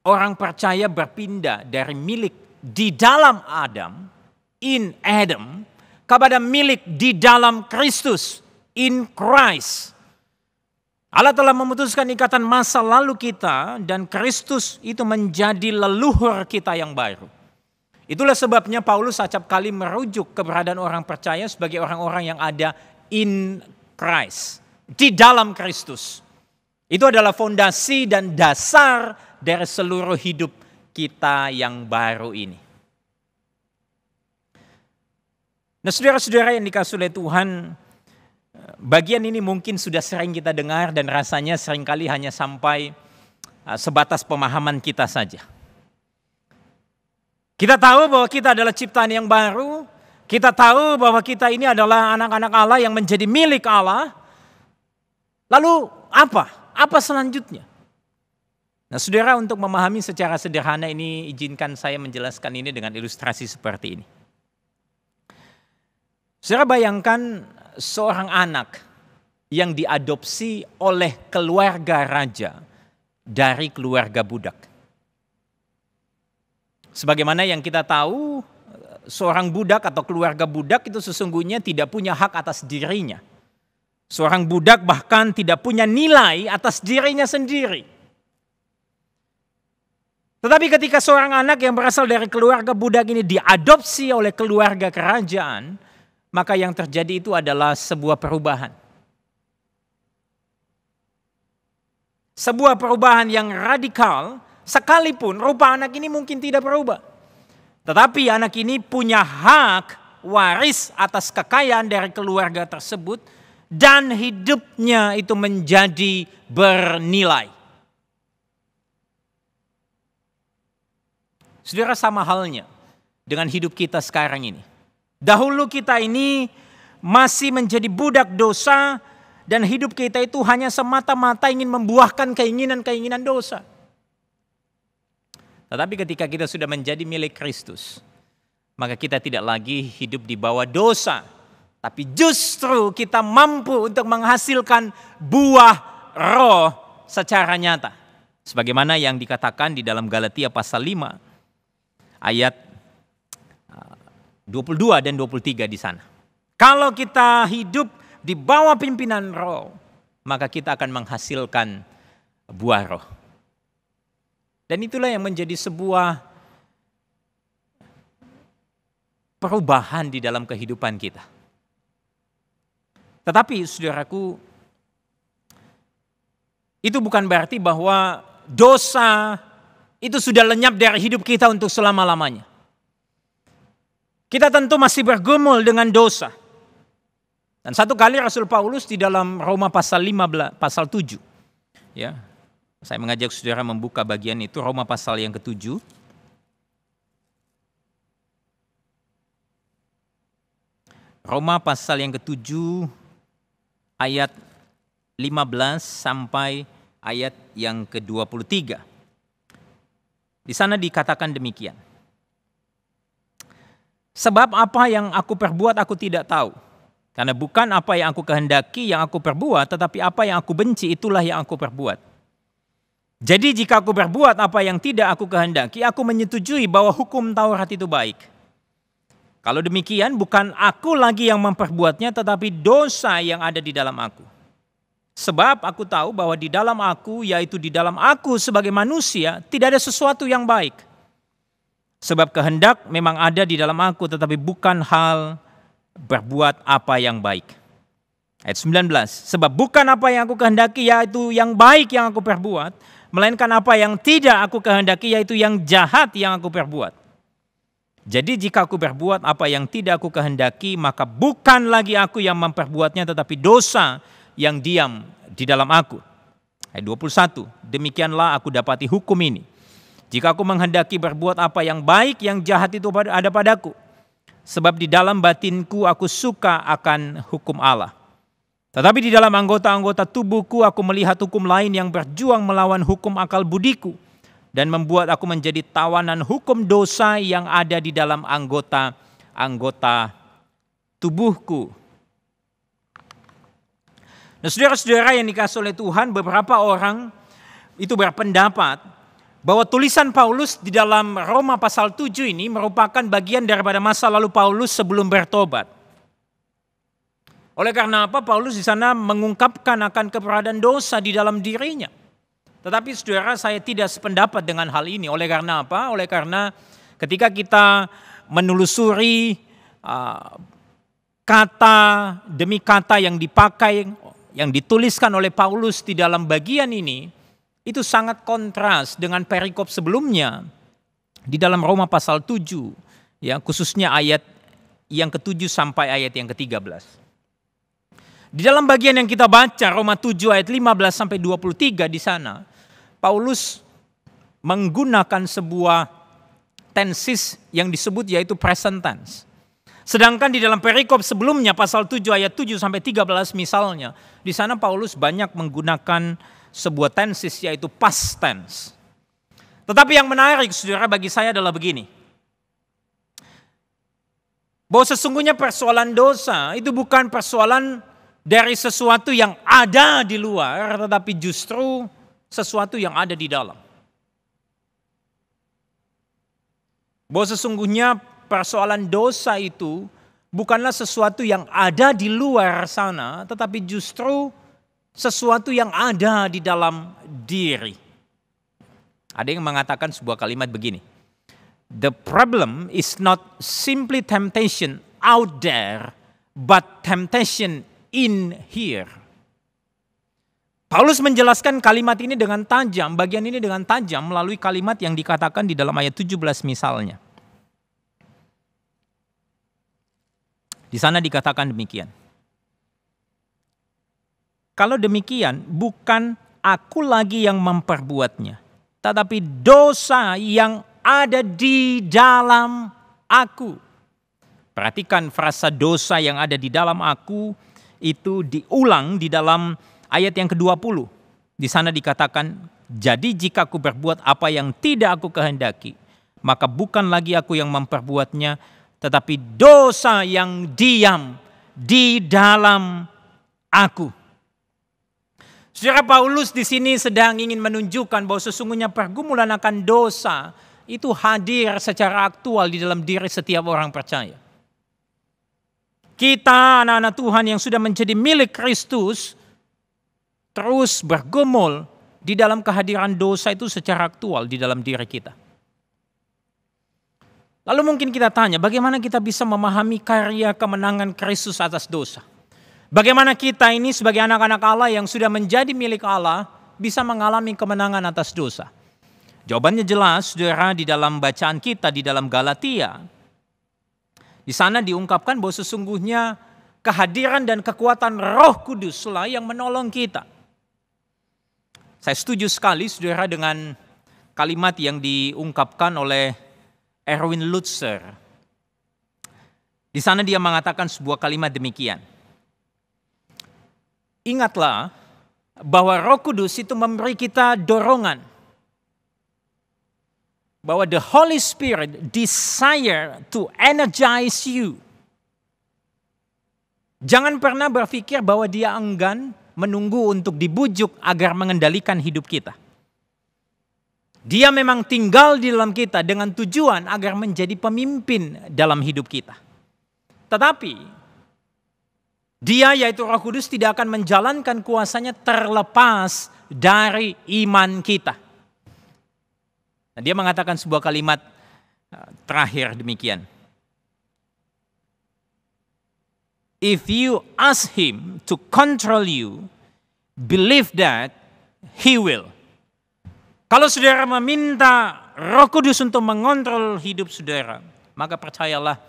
orang percaya berpindah dari milik di dalam Adam, in Adam, kepada milik di dalam Kristus, in Christ. Allah telah memutuskan ikatan masa lalu kita dan Kristus itu menjadi leluhur kita yang baru. Itulah sebabnya Paulus acap kali merujuk keberadaan orang percaya sebagai orang-orang yang ada in Christ, di dalam Kristus. Itu adalah fondasi dan dasar dari seluruh hidup kita yang baru ini. Nah, saudara-saudara yang dikasihi oleh Tuhan, bagian ini mungkin sudah sering kita dengar dan rasanya seringkali hanya sampai sebatas pemahaman kita saja. Kita tahu bahwa kita adalah ciptaan yang baru, kita tahu bahwa kita ini adalah anak-anak Allah yang menjadi milik Allah. Lalu apa? Apa selanjutnya? Nah, saudara, untuk memahami secara sederhana ini, izinkan saya menjelaskan ini dengan ilustrasi seperti ini. Saudara bayangkan seorang anak yang diadopsi oleh keluarga raja dari keluarga budak. Sebagaimana yang kita tahu, seorang budak atau keluarga budak itu sesungguhnya tidak punya hak atas dirinya. Seorang budak bahkan tidak punya nilai atas dirinya sendiri. Tetapi ketika seorang anak yang berasal dari keluarga budak ini diadopsi oleh keluarga kerajaan, maka yang terjadi itu adalah sebuah perubahan. Sebuah perubahan yang radikal, sekalipun rupa anak ini mungkin tidak berubah. Tetapi anak ini punya hak waris atas kekayaan dari keluarga tersebut dan hidupnya itu menjadi bernilai. Saudara, sama halnya dengan hidup kita sekarang ini. Dahulu kita ini masih menjadi budak dosa dan hidup kita itu hanya semata-mata ingin membuahkan keinginan-keinginan dosa. Tetapi ketika kita sudah menjadi milik Kristus, maka kita tidak lagi hidup di bawah dosa. Tapi justru kita mampu untuk menghasilkan buah roh secara nyata. Sebagaimana yang dikatakan di dalam Galatia pasal 5. Ayat 22 dan 23 di sana. Kalau kita hidup di bawah pimpinan roh, maka kita akan menghasilkan buah roh. Dan itulah yang menjadi sebuah perubahan di dalam kehidupan kita. Tetapi saudaraku, itu bukan berarti bahwa dosa itu sudah lenyap dari hidup kita untuk selama-lamanya. Kita tentu masih bergumul dengan dosa. Dan satu kali Rasul Paulus di dalam Roma pasal 15, pasal 7. Ya, saya mengajak saudara membuka bagian itu, Roma pasal yang ke-7. Roma pasal yang ke-7 ayat 15 sampai ayat yang ke-23. Di sana dikatakan demikian. Sebab apa yang aku perbuat aku tidak tahu. Karena bukan apa yang aku kehendaki yang aku perbuat, tetapi apa yang aku benci itulah yang aku perbuat. Jadi jika aku berbuat apa yang tidak aku kehendaki, aku menyetujui bahwa hukum Taurat itu baik. Kalau demikian bukan aku lagi yang memperbuatnya, tetapi dosa yang ada di dalam aku. Sebab aku tahu bahwa di dalam aku, yaitu di dalam aku sebagai manusia, tidak ada sesuatu yang baik. Sebab kehendak memang ada di dalam aku, tetapi bukan hal berbuat apa yang baik. Ayat 19, sebab bukan apa yang aku kehendaki, yaitu yang baik yang aku perbuat, melainkan apa yang tidak aku kehendaki, yaitu yang jahat yang aku perbuat. Jadi jika aku berbuat apa yang tidak aku kehendaki, maka bukan lagi aku yang memperbuatnya, tetapi dosa yang diam di dalam aku. Ayat 21, demikianlah aku dapati hukum ini. Jika aku menghendaki berbuat apa yang baik, yang jahat itu ada padaku. Sebab di dalam batinku aku suka akan hukum Allah. Tetapi di dalam anggota-anggota tubuhku aku melihat hukum lain yang berjuang melawan hukum akal budiku. Dan membuat aku menjadi tawanan hukum dosa yang ada di dalam anggota-anggota tubuhku. Nah, saudara-saudara yang dikasihi oleh Tuhan, beberapa orang itu berpendapat bahwa tulisan Paulus di dalam Roma pasal 7 ini merupakan bagian daripada masa lalu Paulus sebelum bertobat. Oleh karena apa? Paulus di sana mengungkapkan akan keberadaan dosa di dalam dirinya. Tetapi saudara, saya tidak sependapat dengan hal ini. Oleh karena apa? Oleh karena ketika kita menelusuri kata demi kata yang dipakai, yang dituliskan oleh Paulus di dalam bagian ini, itu sangat kontras dengan perikop sebelumnya di dalam Roma pasal 7, ya, khususnya ayat yang ke-7 sampai ayat yang ke-13. Di dalam bagian yang kita baca Roma 7 ayat 15 sampai 23 di sana, Paulus menggunakan sebuah tenses yang disebut yaitu present tense. Sedangkan di dalam perikop sebelumnya pasal 7 ayat 7 sampai 13 misalnya, di sana Paulus banyak menggunakan sebuah tenses yaitu past tense. Tetapi yang menarik saudara bagi saya adalah begini. Bahwa sesungguhnya persoalan dosa itu bukan persoalan dari sesuatu yang ada di luar, tetapi justru sesuatu yang ada di dalam. Bahwa sesungguhnya persoalan dosa itu bukanlah sesuatu yang ada di luar sana, tetapi justru sesuatu yang ada di dalam diri. Ada yang mengatakan sebuah kalimat begini. The problem is not simply temptation out there, but temptation in here. Paulus menjelaskan kalimat ini dengan tajam, bagian ini dengan tajam melalui kalimat yang dikatakan di dalam ayat 17 misalnya. Di sana dikatakan demikian. Kalau demikian, bukan aku lagi yang memperbuatnya, tetapi dosa yang ada di dalam aku. Perhatikan frasa dosa yang ada di dalam aku itu diulang di dalam ayat yang ke-20. Di sana dikatakan, jadi jika aku berbuat apa yang tidak aku kehendaki, maka bukan lagi aku yang memperbuatnya, tetapi dosa yang diam di dalam aku. Saudara, Paulus di sini sedang ingin menunjukkan bahwa sesungguhnya pergumulan akan dosa itu hadir secara aktual di dalam diri setiap orang percaya. Kita anak-anak Tuhan yang sudah menjadi milik Kristus terus bergumul di dalam kehadiran dosa itu secara aktual di dalam diri kita. Lalu mungkin kita tanya, bagaimana kita bisa memahami karya kemenangan Kristus atas dosa? Bagaimana kita ini sebagai anak-anak Allah yang sudah menjadi milik Allah bisa mengalami kemenangan atas dosa? Jawabannya jelas, saudara, di dalam bacaan kita di dalam Galatia. Di sana diungkapkan bahwa sesungguhnya kehadiran dan kekuatan Roh Kuduslah yang menolong kita. Saya setuju sekali, saudara, dengan kalimat yang diungkapkan oleh Erwin Lutzer. Di sana dia mengatakan sebuah kalimat demikian. Ingatlah bahwa Roh Kudus itu memberi kita dorongan. Bahwa the Holy Spirit desire to energize you. Jangan pernah berpikir bahwa dia enggan menunggu untuk dibujuk agar mengendalikan hidup kita. Dia memang tinggal di dalam kita dengan tujuan agar menjadi pemimpin dalam hidup kita. Tetapi dia, yaitu Roh Kudus, tidak akan menjalankan kuasanya terlepas dari iman kita. Nah, dia mengatakan sebuah kalimat terakhir demikian. If you ask him to control you, believe that he will. Kalau saudara meminta Roh Kudus untuk mengontrol hidup saudara, maka percayalah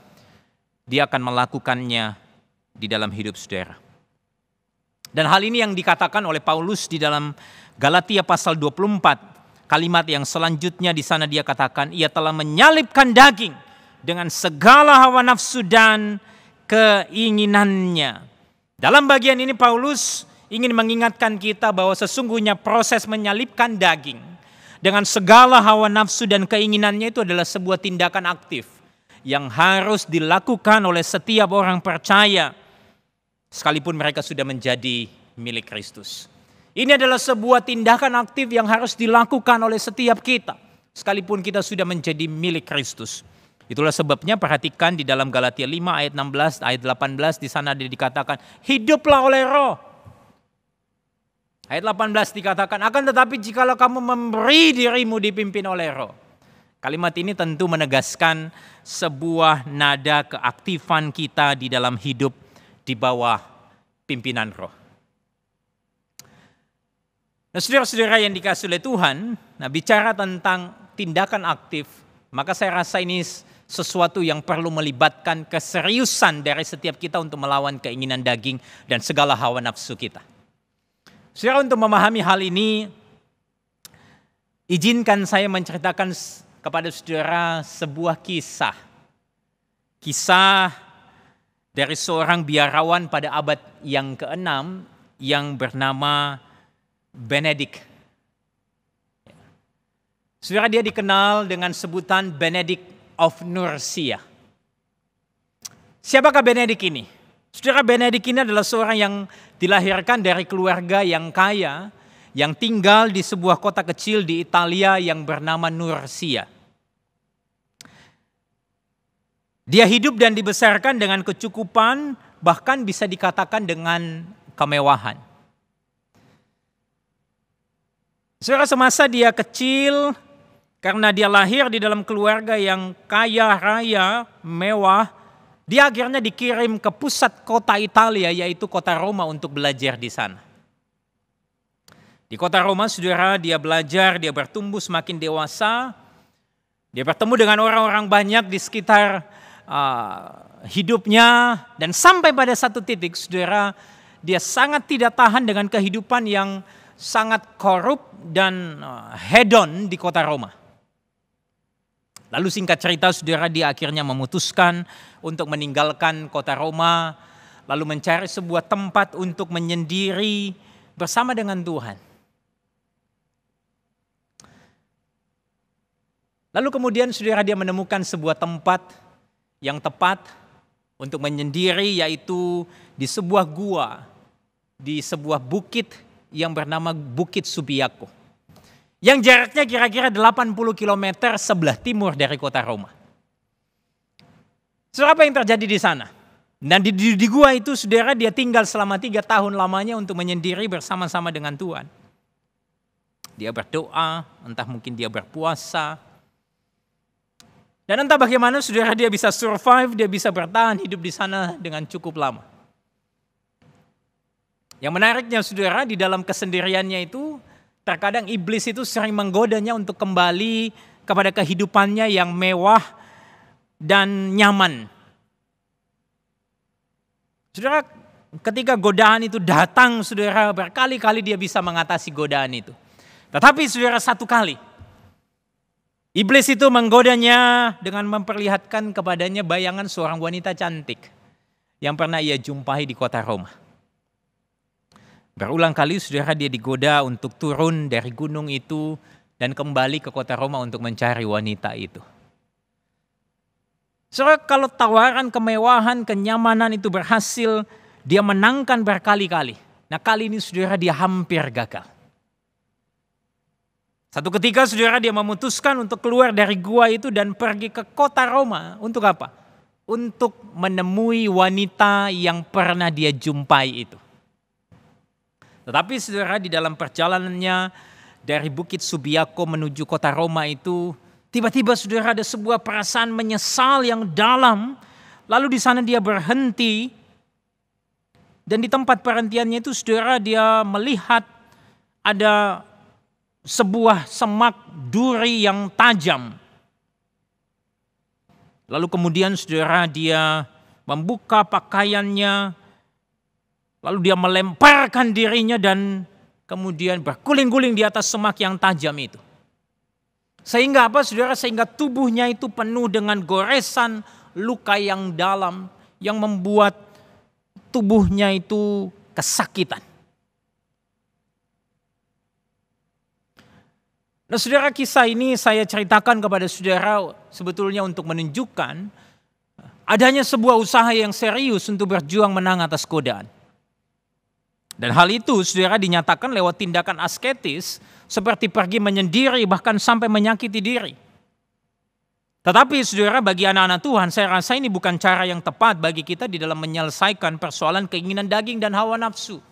dia akan melakukannya di dalam hidup saudara. Dan hal ini yang dikatakan oleh Paulus di dalam Galatia pasal 24. Kalimat yang selanjutnya di sana dia katakan, ia telah menyalibkan daging dengan segala hawa nafsu dan keinginannya. Dalam bagian ini Paulus ingin mengingatkan kita bahwa sesungguhnya proses menyalibkan daging dengan segala hawa nafsu dan keinginannya itu adalah sebuah tindakan aktif yang harus dilakukan oleh setiap orang percaya sekalipun mereka sudah menjadi milik Kristus. Ini adalah sebuah tindakan aktif yang harus dilakukan oleh setiap kita sekalipun kita sudah menjadi milik Kristus. Itulah sebabnya perhatikan di dalam Galatia 5 ayat 16 ayat 18 di sana dikatakan hiduplah oleh Roh. Ayat 18 dikatakan akan tetapi jikalau kamu memberi dirimu dipimpin oleh Roh. Kalimat ini tentu menegaskan sebuah nada keaktifan kita di dalam hidup di bawah pimpinan Roh. Nah, saudara-saudara yang dikasihi oleh Tuhan, nah bicara tentang tindakan aktif, maka saya rasa ini sesuatu yang perlu melibatkan keseriusan dari setiap kita untuk melawan keinginan daging dan segala hawa nafsu kita. Saudara, untuk memahami hal ini, izinkan saya menceritakan kepada saudara sebuah kisah. Kisah dari seorang biarawan pada abad yang ke-6 yang bernama Benedict. Saudara, dia dikenal dengan sebutan Benedict of Nursia. Siapakah Benedict ini? Saudara, Benedict ini adalah seorang yang dilahirkan dari keluarga yang kaya, yang tinggal di sebuah kota kecil di Italia yang bernama Nursia. Dia hidup dan dibesarkan dengan kecukupan, bahkan bisa dikatakan dengan kemewahan. Saudara, semasa dia kecil, Karena dia lahir di dalam keluarga yang kaya raya, mewah, dia akhirnya dikirim ke pusat kota Italia, yaitu kota Roma, untuk belajar di sana. Di kota Roma, saudara, dia belajar, dia bertumbuh semakin dewasa. Dia bertemu dengan orang-orang banyak di sekitar hidupnya. Dan sampai pada satu titik, saudara, dia sangat tidak tahan dengan kehidupan yang sangat korup dan hedon di kota Roma. Lalu singkat cerita, saudara, dia akhirnya memutuskan untuk meninggalkan kota Roma, lalu mencari sebuah tempat untuk menyendiri bersama dengan Tuhan. Lalu kemudian, saudara, dia menemukan sebuah tempat yang tepat untuk menyendiri, yaitu di sebuah gua, di sebuah bukit yang bernama Bukit Subiaco. Yang jaraknya kira-kira 80 km sebelah timur dari kota Roma. Saudara, apa yang terjadi di sana? Dan di gua itu, saudara, dia tinggal selama 3 tahun lamanya untuk menyendiri bersama-sama dengan Tuhan. Dia berdoa, entah mungkin dia berpuasa. Dan entah bagaimana, saudara, dia bisa survive, dia bisa bertahan hidup di sana dengan cukup lama. Yang menariknya, saudara, di dalam kesendiriannya itu, terkadang iblis itu sering menggodanya untuk kembali kepada kehidupannya yang mewah dan nyaman. Saudara, ketika godaan itu datang, saudara, berkali-kali dia bisa mengatasi godaan itu. Tetapi saudara, satu kali, iblis itu menggodanya dengan memperlihatkan kepadanya bayangan seorang wanita cantik yang pernah ia jumpai di kota Roma. Berulang kali, saudara, dia digoda untuk turun dari gunung itu dan kembali ke kota Roma untuk mencari wanita itu. Saudara, kalau tawaran kemewahan, kenyamanan itu berhasil, dia menangkan berkali-kali. Nah, kali ini, saudara, dia hampir gagal. Satu ketika, saudara, dia memutuskan untuk keluar dari gua itu dan pergi ke kota Roma. Untuk apa? Untuk menemui wanita yang pernah dia jumpai itu. Tetapi saudara, di dalam perjalanannya dari Bukit Subiaco menuju kota Roma itu, tiba-tiba saudara ada sebuah perasaan menyesal yang dalam. Lalu di sana dia berhenti. Dan di tempat perhentiannya itu, saudara, dia melihat ada sebuah semak duri yang tajam. Lalu kemudian, saudara, dia membuka pakaiannya. Lalu dia melemparkan dirinya dan kemudian berguling-guling di atas semak yang tajam itu. Sehingga apa, saudara? Sehingga tubuhnya itu penuh dengan goresan, luka yang dalam, yang membuat tubuhnya itu kesakitan. Nah, saudara, kisah ini saya ceritakan kepada saudara sebetulnya untuk menunjukkan adanya sebuah usaha yang serius untuk berjuang menang atas godaan. Dan hal itu, saudara, dinyatakan lewat tindakan asketis seperti pergi menyendiri bahkan sampai menyakiti diri. Tetapi saudara, bagi anak-anak Tuhan, saya rasa ini bukan cara yang tepat bagi kita di dalam menyelesaikan persoalan keinginan daging dan hawa nafsu.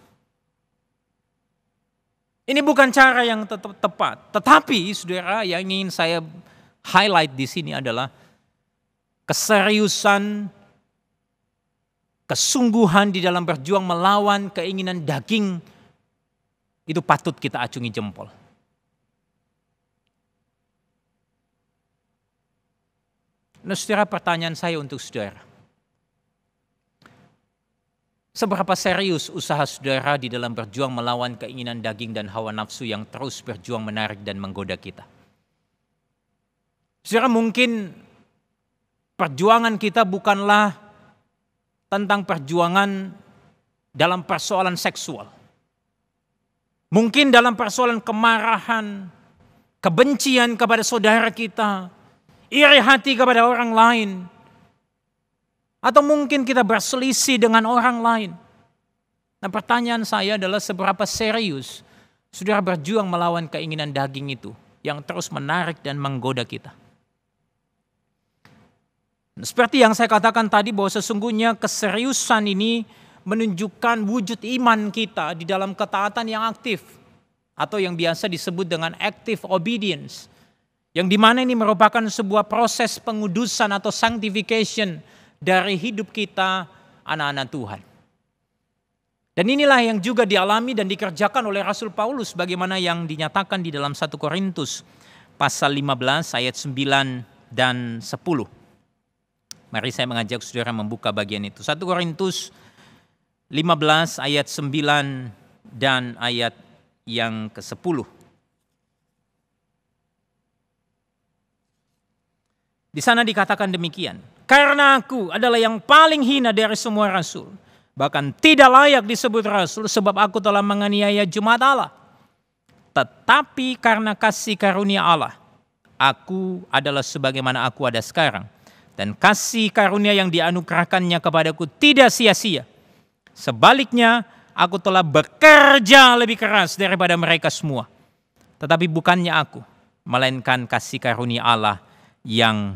Ini bukan cara yang tepat. Tetapi saudara, yang ingin saya highlight di sini adalah keseriusan, kesungguhan di dalam berjuang melawan keinginan daging itu patut kita acungi jempol. Nah, saudara, pertanyaan saya untuk saudara. Seberapa serius usaha saudara di dalam berjuang melawan keinginan daging dan hawa nafsu yang terus berjuang menarik dan menggoda kita? Saudara, mungkin perjuangan kita bukanlah tentang perjuangan dalam persoalan seksual. Mungkin dalam persoalan kemarahan, kebencian kepada saudara kita, iri hati kepada orang lain. Atau mungkin kita berselisih dengan orang lain. Nah, pertanyaan saya adalah seberapa serius saudara berjuang melawan keinginan daging itu yang terus menarik dan menggoda kita. Seperti yang saya katakan tadi bahwa sesungguhnya keseriusan ini menunjukkan wujud iman kita di dalam ketaatan yang aktif. Atau yang biasa disebut dengan active obedience. Yang dimana ini merupakan sebuah proses pengudusan atau sanctification dari hidup kita anak-anak Tuhan. Dan inilah yang juga dialami dan dikerjakan oleh Rasul Paulus bagaimana yang dinyatakan di dalam 1 Korintus pasal 15 ayat 9 dan 10. Mari saya mengajak saudara membuka bagian itu. 1 Korintus 15 ayat 9 dan ayat yang ke-10. Di sana dikatakan demikian. Karena aku adalah yang paling hina dari semua rasul. Bahkan tidak layak disebut rasul sebab aku telah menganiaya jemaat Allah. Tetapi karena kasih karunia Allah, aku adalah sebagaimana aku ada sekarang. Dan kasih karunia yang dianugerahkannya kepadaku tidak sia-sia. Sebaliknya, aku telah bekerja lebih keras daripada mereka semua. Tetapi bukannya aku, melainkan kasih karunia Allah yang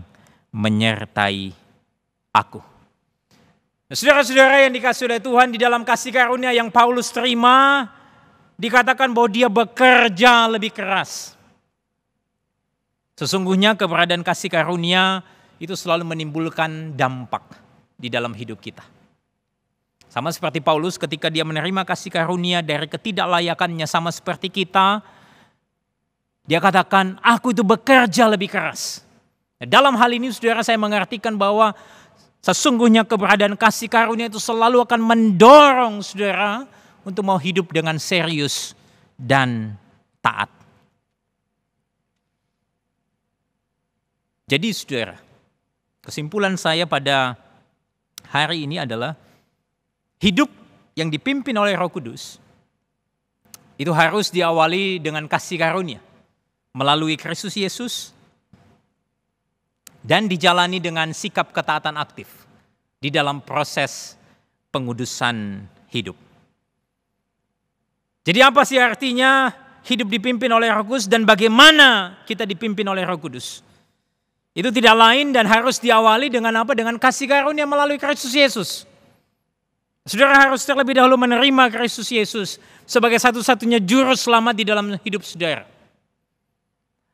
menyertai aku. Saudara-saudara yang dikasihi oleh Tuhan, di dalam kasih karunia yang Paulus terima, dikatakan bahwa dia bekerja lebih keras. Sesungguhnya keberadaan kasih karunia itu selalu menimbulkan dampak di dalam hidup kita. Sama seperti Paulus ketika dia menerima kasih karunia dari ketidaklayakannya sama seperti kita, dia katakan, aku itu bekerja lebih keras. Dalam hal ini saudara saya mengartikan bahwa sesungguhnya keberadaan kasih karunia itu selalu akan mendorong saudara untuk mau hidup dengan serius dan taat. Jadi saudara, kesimpulan saya pada hari ini adalah hidup yang dipimpin oleh Roh Kudus itu harus diawali dengan kasih karunia melalui Kristus Yesus dan dijalani dengan sikap ketaatan aktif di dalam proses pengudusan hidup. Jadi apa sih artinya hidup dipimpin oleh Roh Kudus dan bagaimana kita dipimpin oleh Roh Kudus? Itu tidak lain dan harus diawali dengan apa? Dengan kasih karunia melalui Kristus Yesus. Saudara harus terlebih dahulu menerima Kristus Yesus sebagai satu-satunya juru selamat di dalam hidup saudara.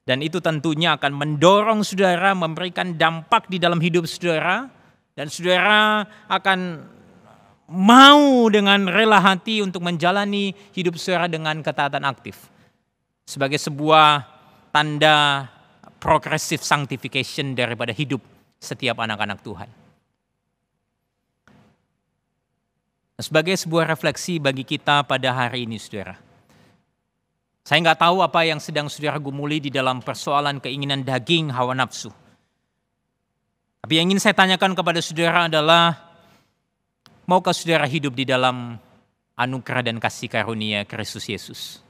Dan itu tentunya akan mendorong saudara memberikan dampak di dalam hidup saudara. Dan saudara akan mau dengan rela hati untuk menjalani hidup saudara dengan ketaatan aktif. Sebagai sebuah tanda progressive sanctification daripada hidup setiap anak-anak Tuhan. Sebagai sebuah refleksi bagi kita pada hari ini saudara. Saya nggak tahu apa yang sedang saudara gumuli di dalam persoalan keinginan daging hawa nafsu. Tapi yang ingin saya tanyakan kepada saudara adalah, maukah saudara hidup di dalam anugerah dan kasih karunia Kristus Yesus?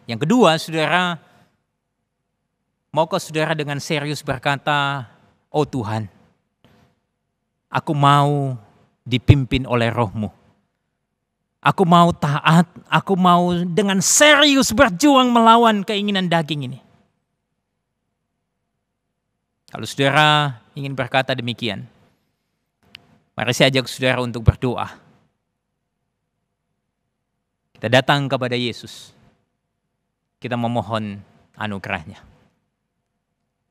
Yang kedua, saudara, maukah saudara dengan serius berkata, oh Tuhan, aku mau dipimpin oleh Roh-Mu. Aku mau taat, aku mau dengan serius berjuang melawan keinginan daging ini. Kalau saudara ingin berkata demikian, mari saya ajak saudara untuk berdoa. Kita datang kepada Yesus. Kita memohon anugerahnya.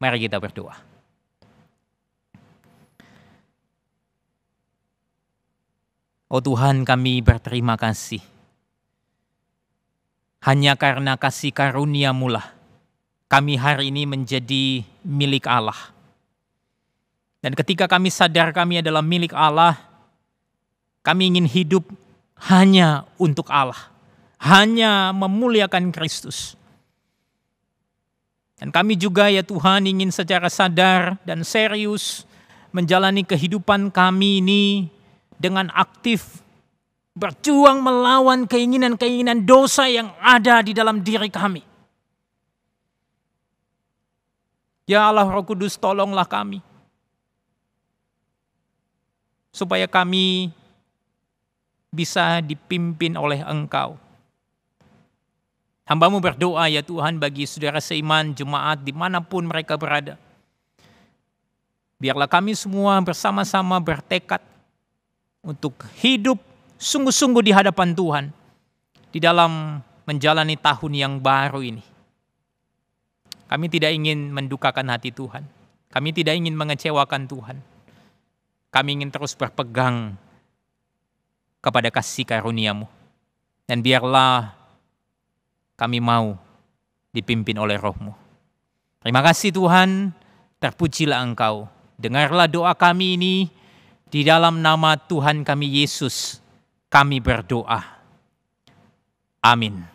Mari kita berdoa. Oh Tuhan, kami berterima kasih. Hanya karena kasih karunia-Mu lah kami hari ini menjadi milik Allah. Dan ketika kami sadar kami adalah milik Allah, kami ingin hidup hanya untuk Allah. Hanya memuliakan Kristus. Dan kami juga ya Tuhan ingin secara sadar dan serius menjalani kehidupan kami ini dengan aktif berjuang melawan keinginan-keinginan dosa yang ada di dalam diri kami. Ya Allah Roh Kudus, tolonglah kami. Supaya kami bisa dipimpin oleh Engkau. Hamba-Mu berdoa ya Tuhan bagi saudara seiman, jemaat dimanapun mereka berada. Biarlah kami semua bersama-sama bertekad untuk hidup sungguh-sungguh di hadapan Tuhan di dalam menjalani tahun yang baru ini. Kami tidak ingin mendukakan hati Tuhan. Kami tidak ingin mengecewakan Tuhan. Kami ingin terus berpegang kepada kasih karunia-Mu. Dan biarlah kami mau dipimpin oleh Roh-Mu. Terima kasih Tuhan, terpujilah Engkau. Dengarlah doa kami ini, di dalam nama Tuhan kami Yesus, kami berdoa. Amin.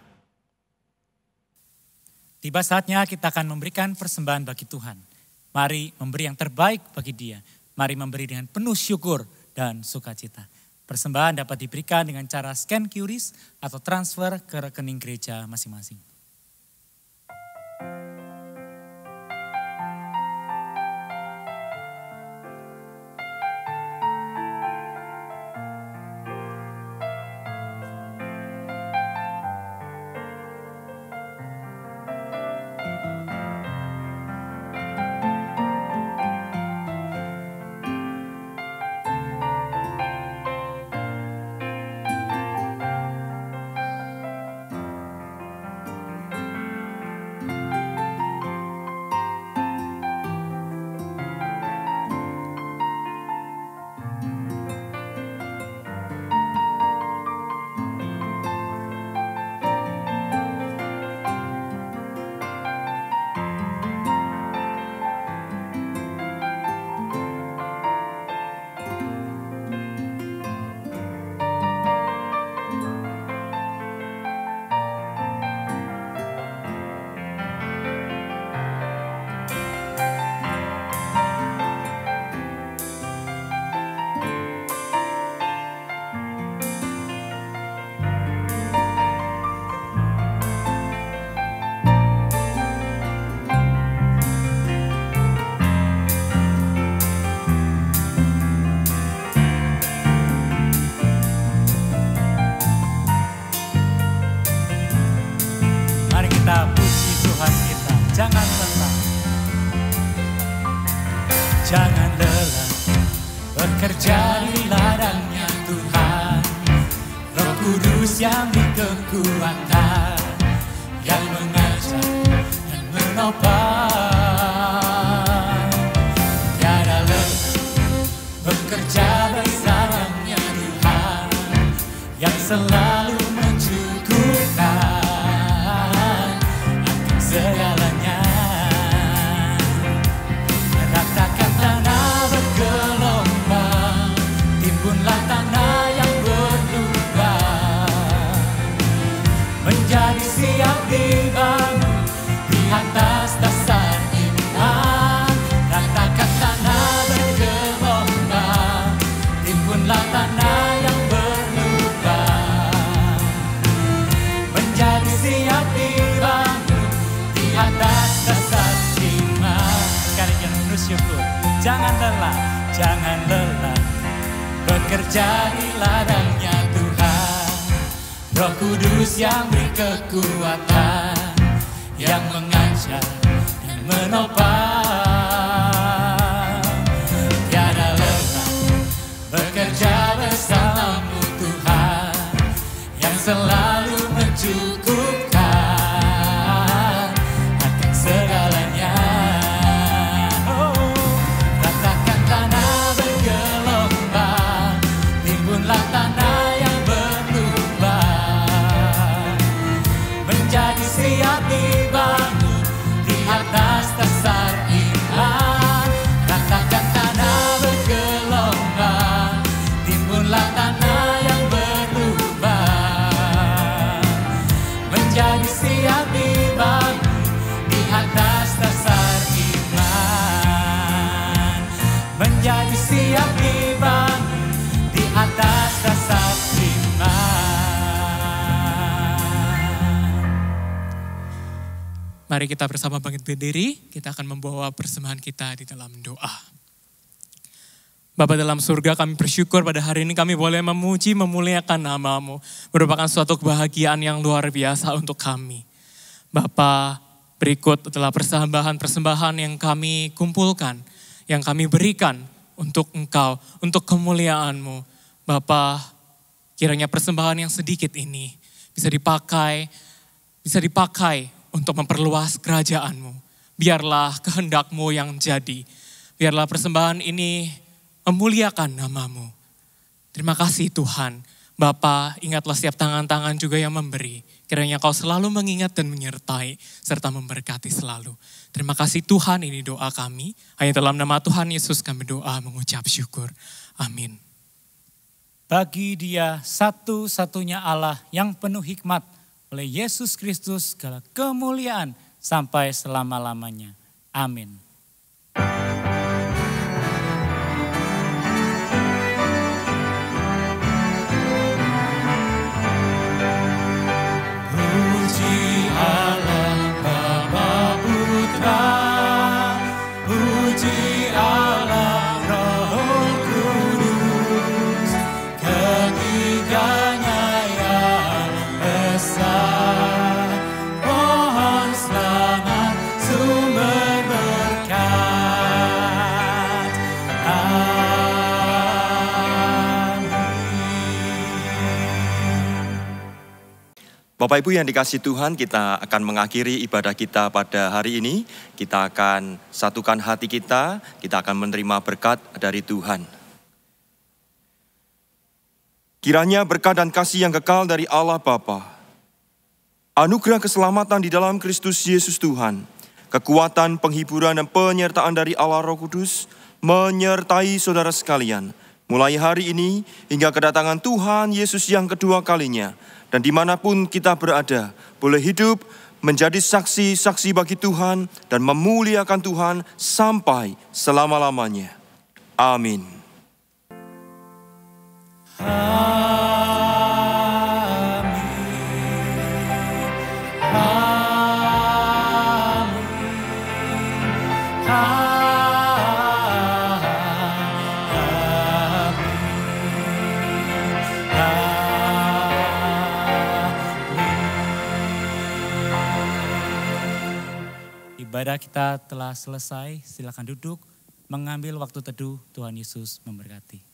Tiba saatnya kita akan memberikan persembahan bagi Tuhan. Mari memberi yang terbaik bagi Dia. Mari memberi dengan penuh syukur dan sukacita. Persembahan dapat diberikan dengan cara scan QRIS atau transfer ke rekening gereja masing-masing. Kita puji Tuhan kita, jangan lelah. Jangan lelah, bekerja di ladangnya Tuhan. Roh Kudus yang di kekuatan, yang mengajar dan menopang. Tiada lelah, bekerja bersamanya Tuhan, yang selalu mencukupkan segalanya. Ratakan tanah bergelombang, timbunlah tanah yang berlubang, menjadi siap dibangun di atas dasar iman. Ratakan tanah bergelombang, timbunlah tanah yang berlubang, menjadi siap dibangun atas dasar iman. Sekali jangan penuh syukur, jangan lelah, jangan lelah, bekerja di ladangnya Tuhan. Roh Kudus yang beri kekuatan, yang mengajar dan menopang. Tiada lelah, bekerja bersamamu Tuhan, yang selalu mencukupkan segalanya. Ratakan tanah bergelombang, timbunlah tanah yang berlubang, menjadi siap dibangun di atas dasar iman. Ratakan tanah bergelombang, timbunlah tanah yang berlubang, menjadi siap dibangun atas dasar iman, menjadi siap dibangun di atas dasar iman. Mari kita bersama bangkit berdiri, kita akan membawa persembahan kita di dalam doa. Bapa dalam surga, kami bersyukur pada hari ini kami boleh memuji, memuliakan nama-Mu. Merupakan suatu kebahagiaan yang luar biasa untuk kami. Bapa, berikut adalah persembahan yang kami kumpulkan, yang kami berikan untuk Engkau, untuk kemuliaan-Mu. Bapa, kiranya persembahan yang sedikit ini bisa dipakai untuk memperluas kerajaan-Mu. biarlah kehendak-Mu yang jadi. Biarlah persembahan ini memuliakan nama-Mu. Terima kasih Tuhan. Bapa, ingatlah setiap tangan-tangan juga yang memberi. Kiranya Kau selalu mengingat dan menyertai, serta memberkati selalu. Terima kasih Tuhan, ini doa kami. Hanya dalam nama Tuhan Yesus kami doa mengucap syukur. Amin. Bagi Dia satu-satunya Allah yang penuh hikmat, oleh Yesus Kristus segala kemuliaan sampai selama-lamanya. Amin. Bapak Ibu yang dikasihi Tuhan, kita akan mengakhiri ibadah kita pada hari ini. Kita akan satukan hati kita akan menerima berkat dari Tuhan. Kiranya berkat dan kasih yang kekal dari Allah Bapa, anugerah keselamatan di dalam Kristus Yesus Tuhan, kekuatan, penghiburan, dan penyertaan dari Allah Roh Kudus, menyertai saudara sekalian, mulai hari ini hingga kedatangan Tuhan Yesus yang kedua kalinya. Dan dimanapun kita berada, boleh hidup menjadi saksi-saksi bagi Tuhan dan memuliakan Tuhan sampai selama-lamanya. Amin. Ibadah kita telah selesai, silakan duduk, mengambil waktu teduh. Tuhan Yesus memberkati.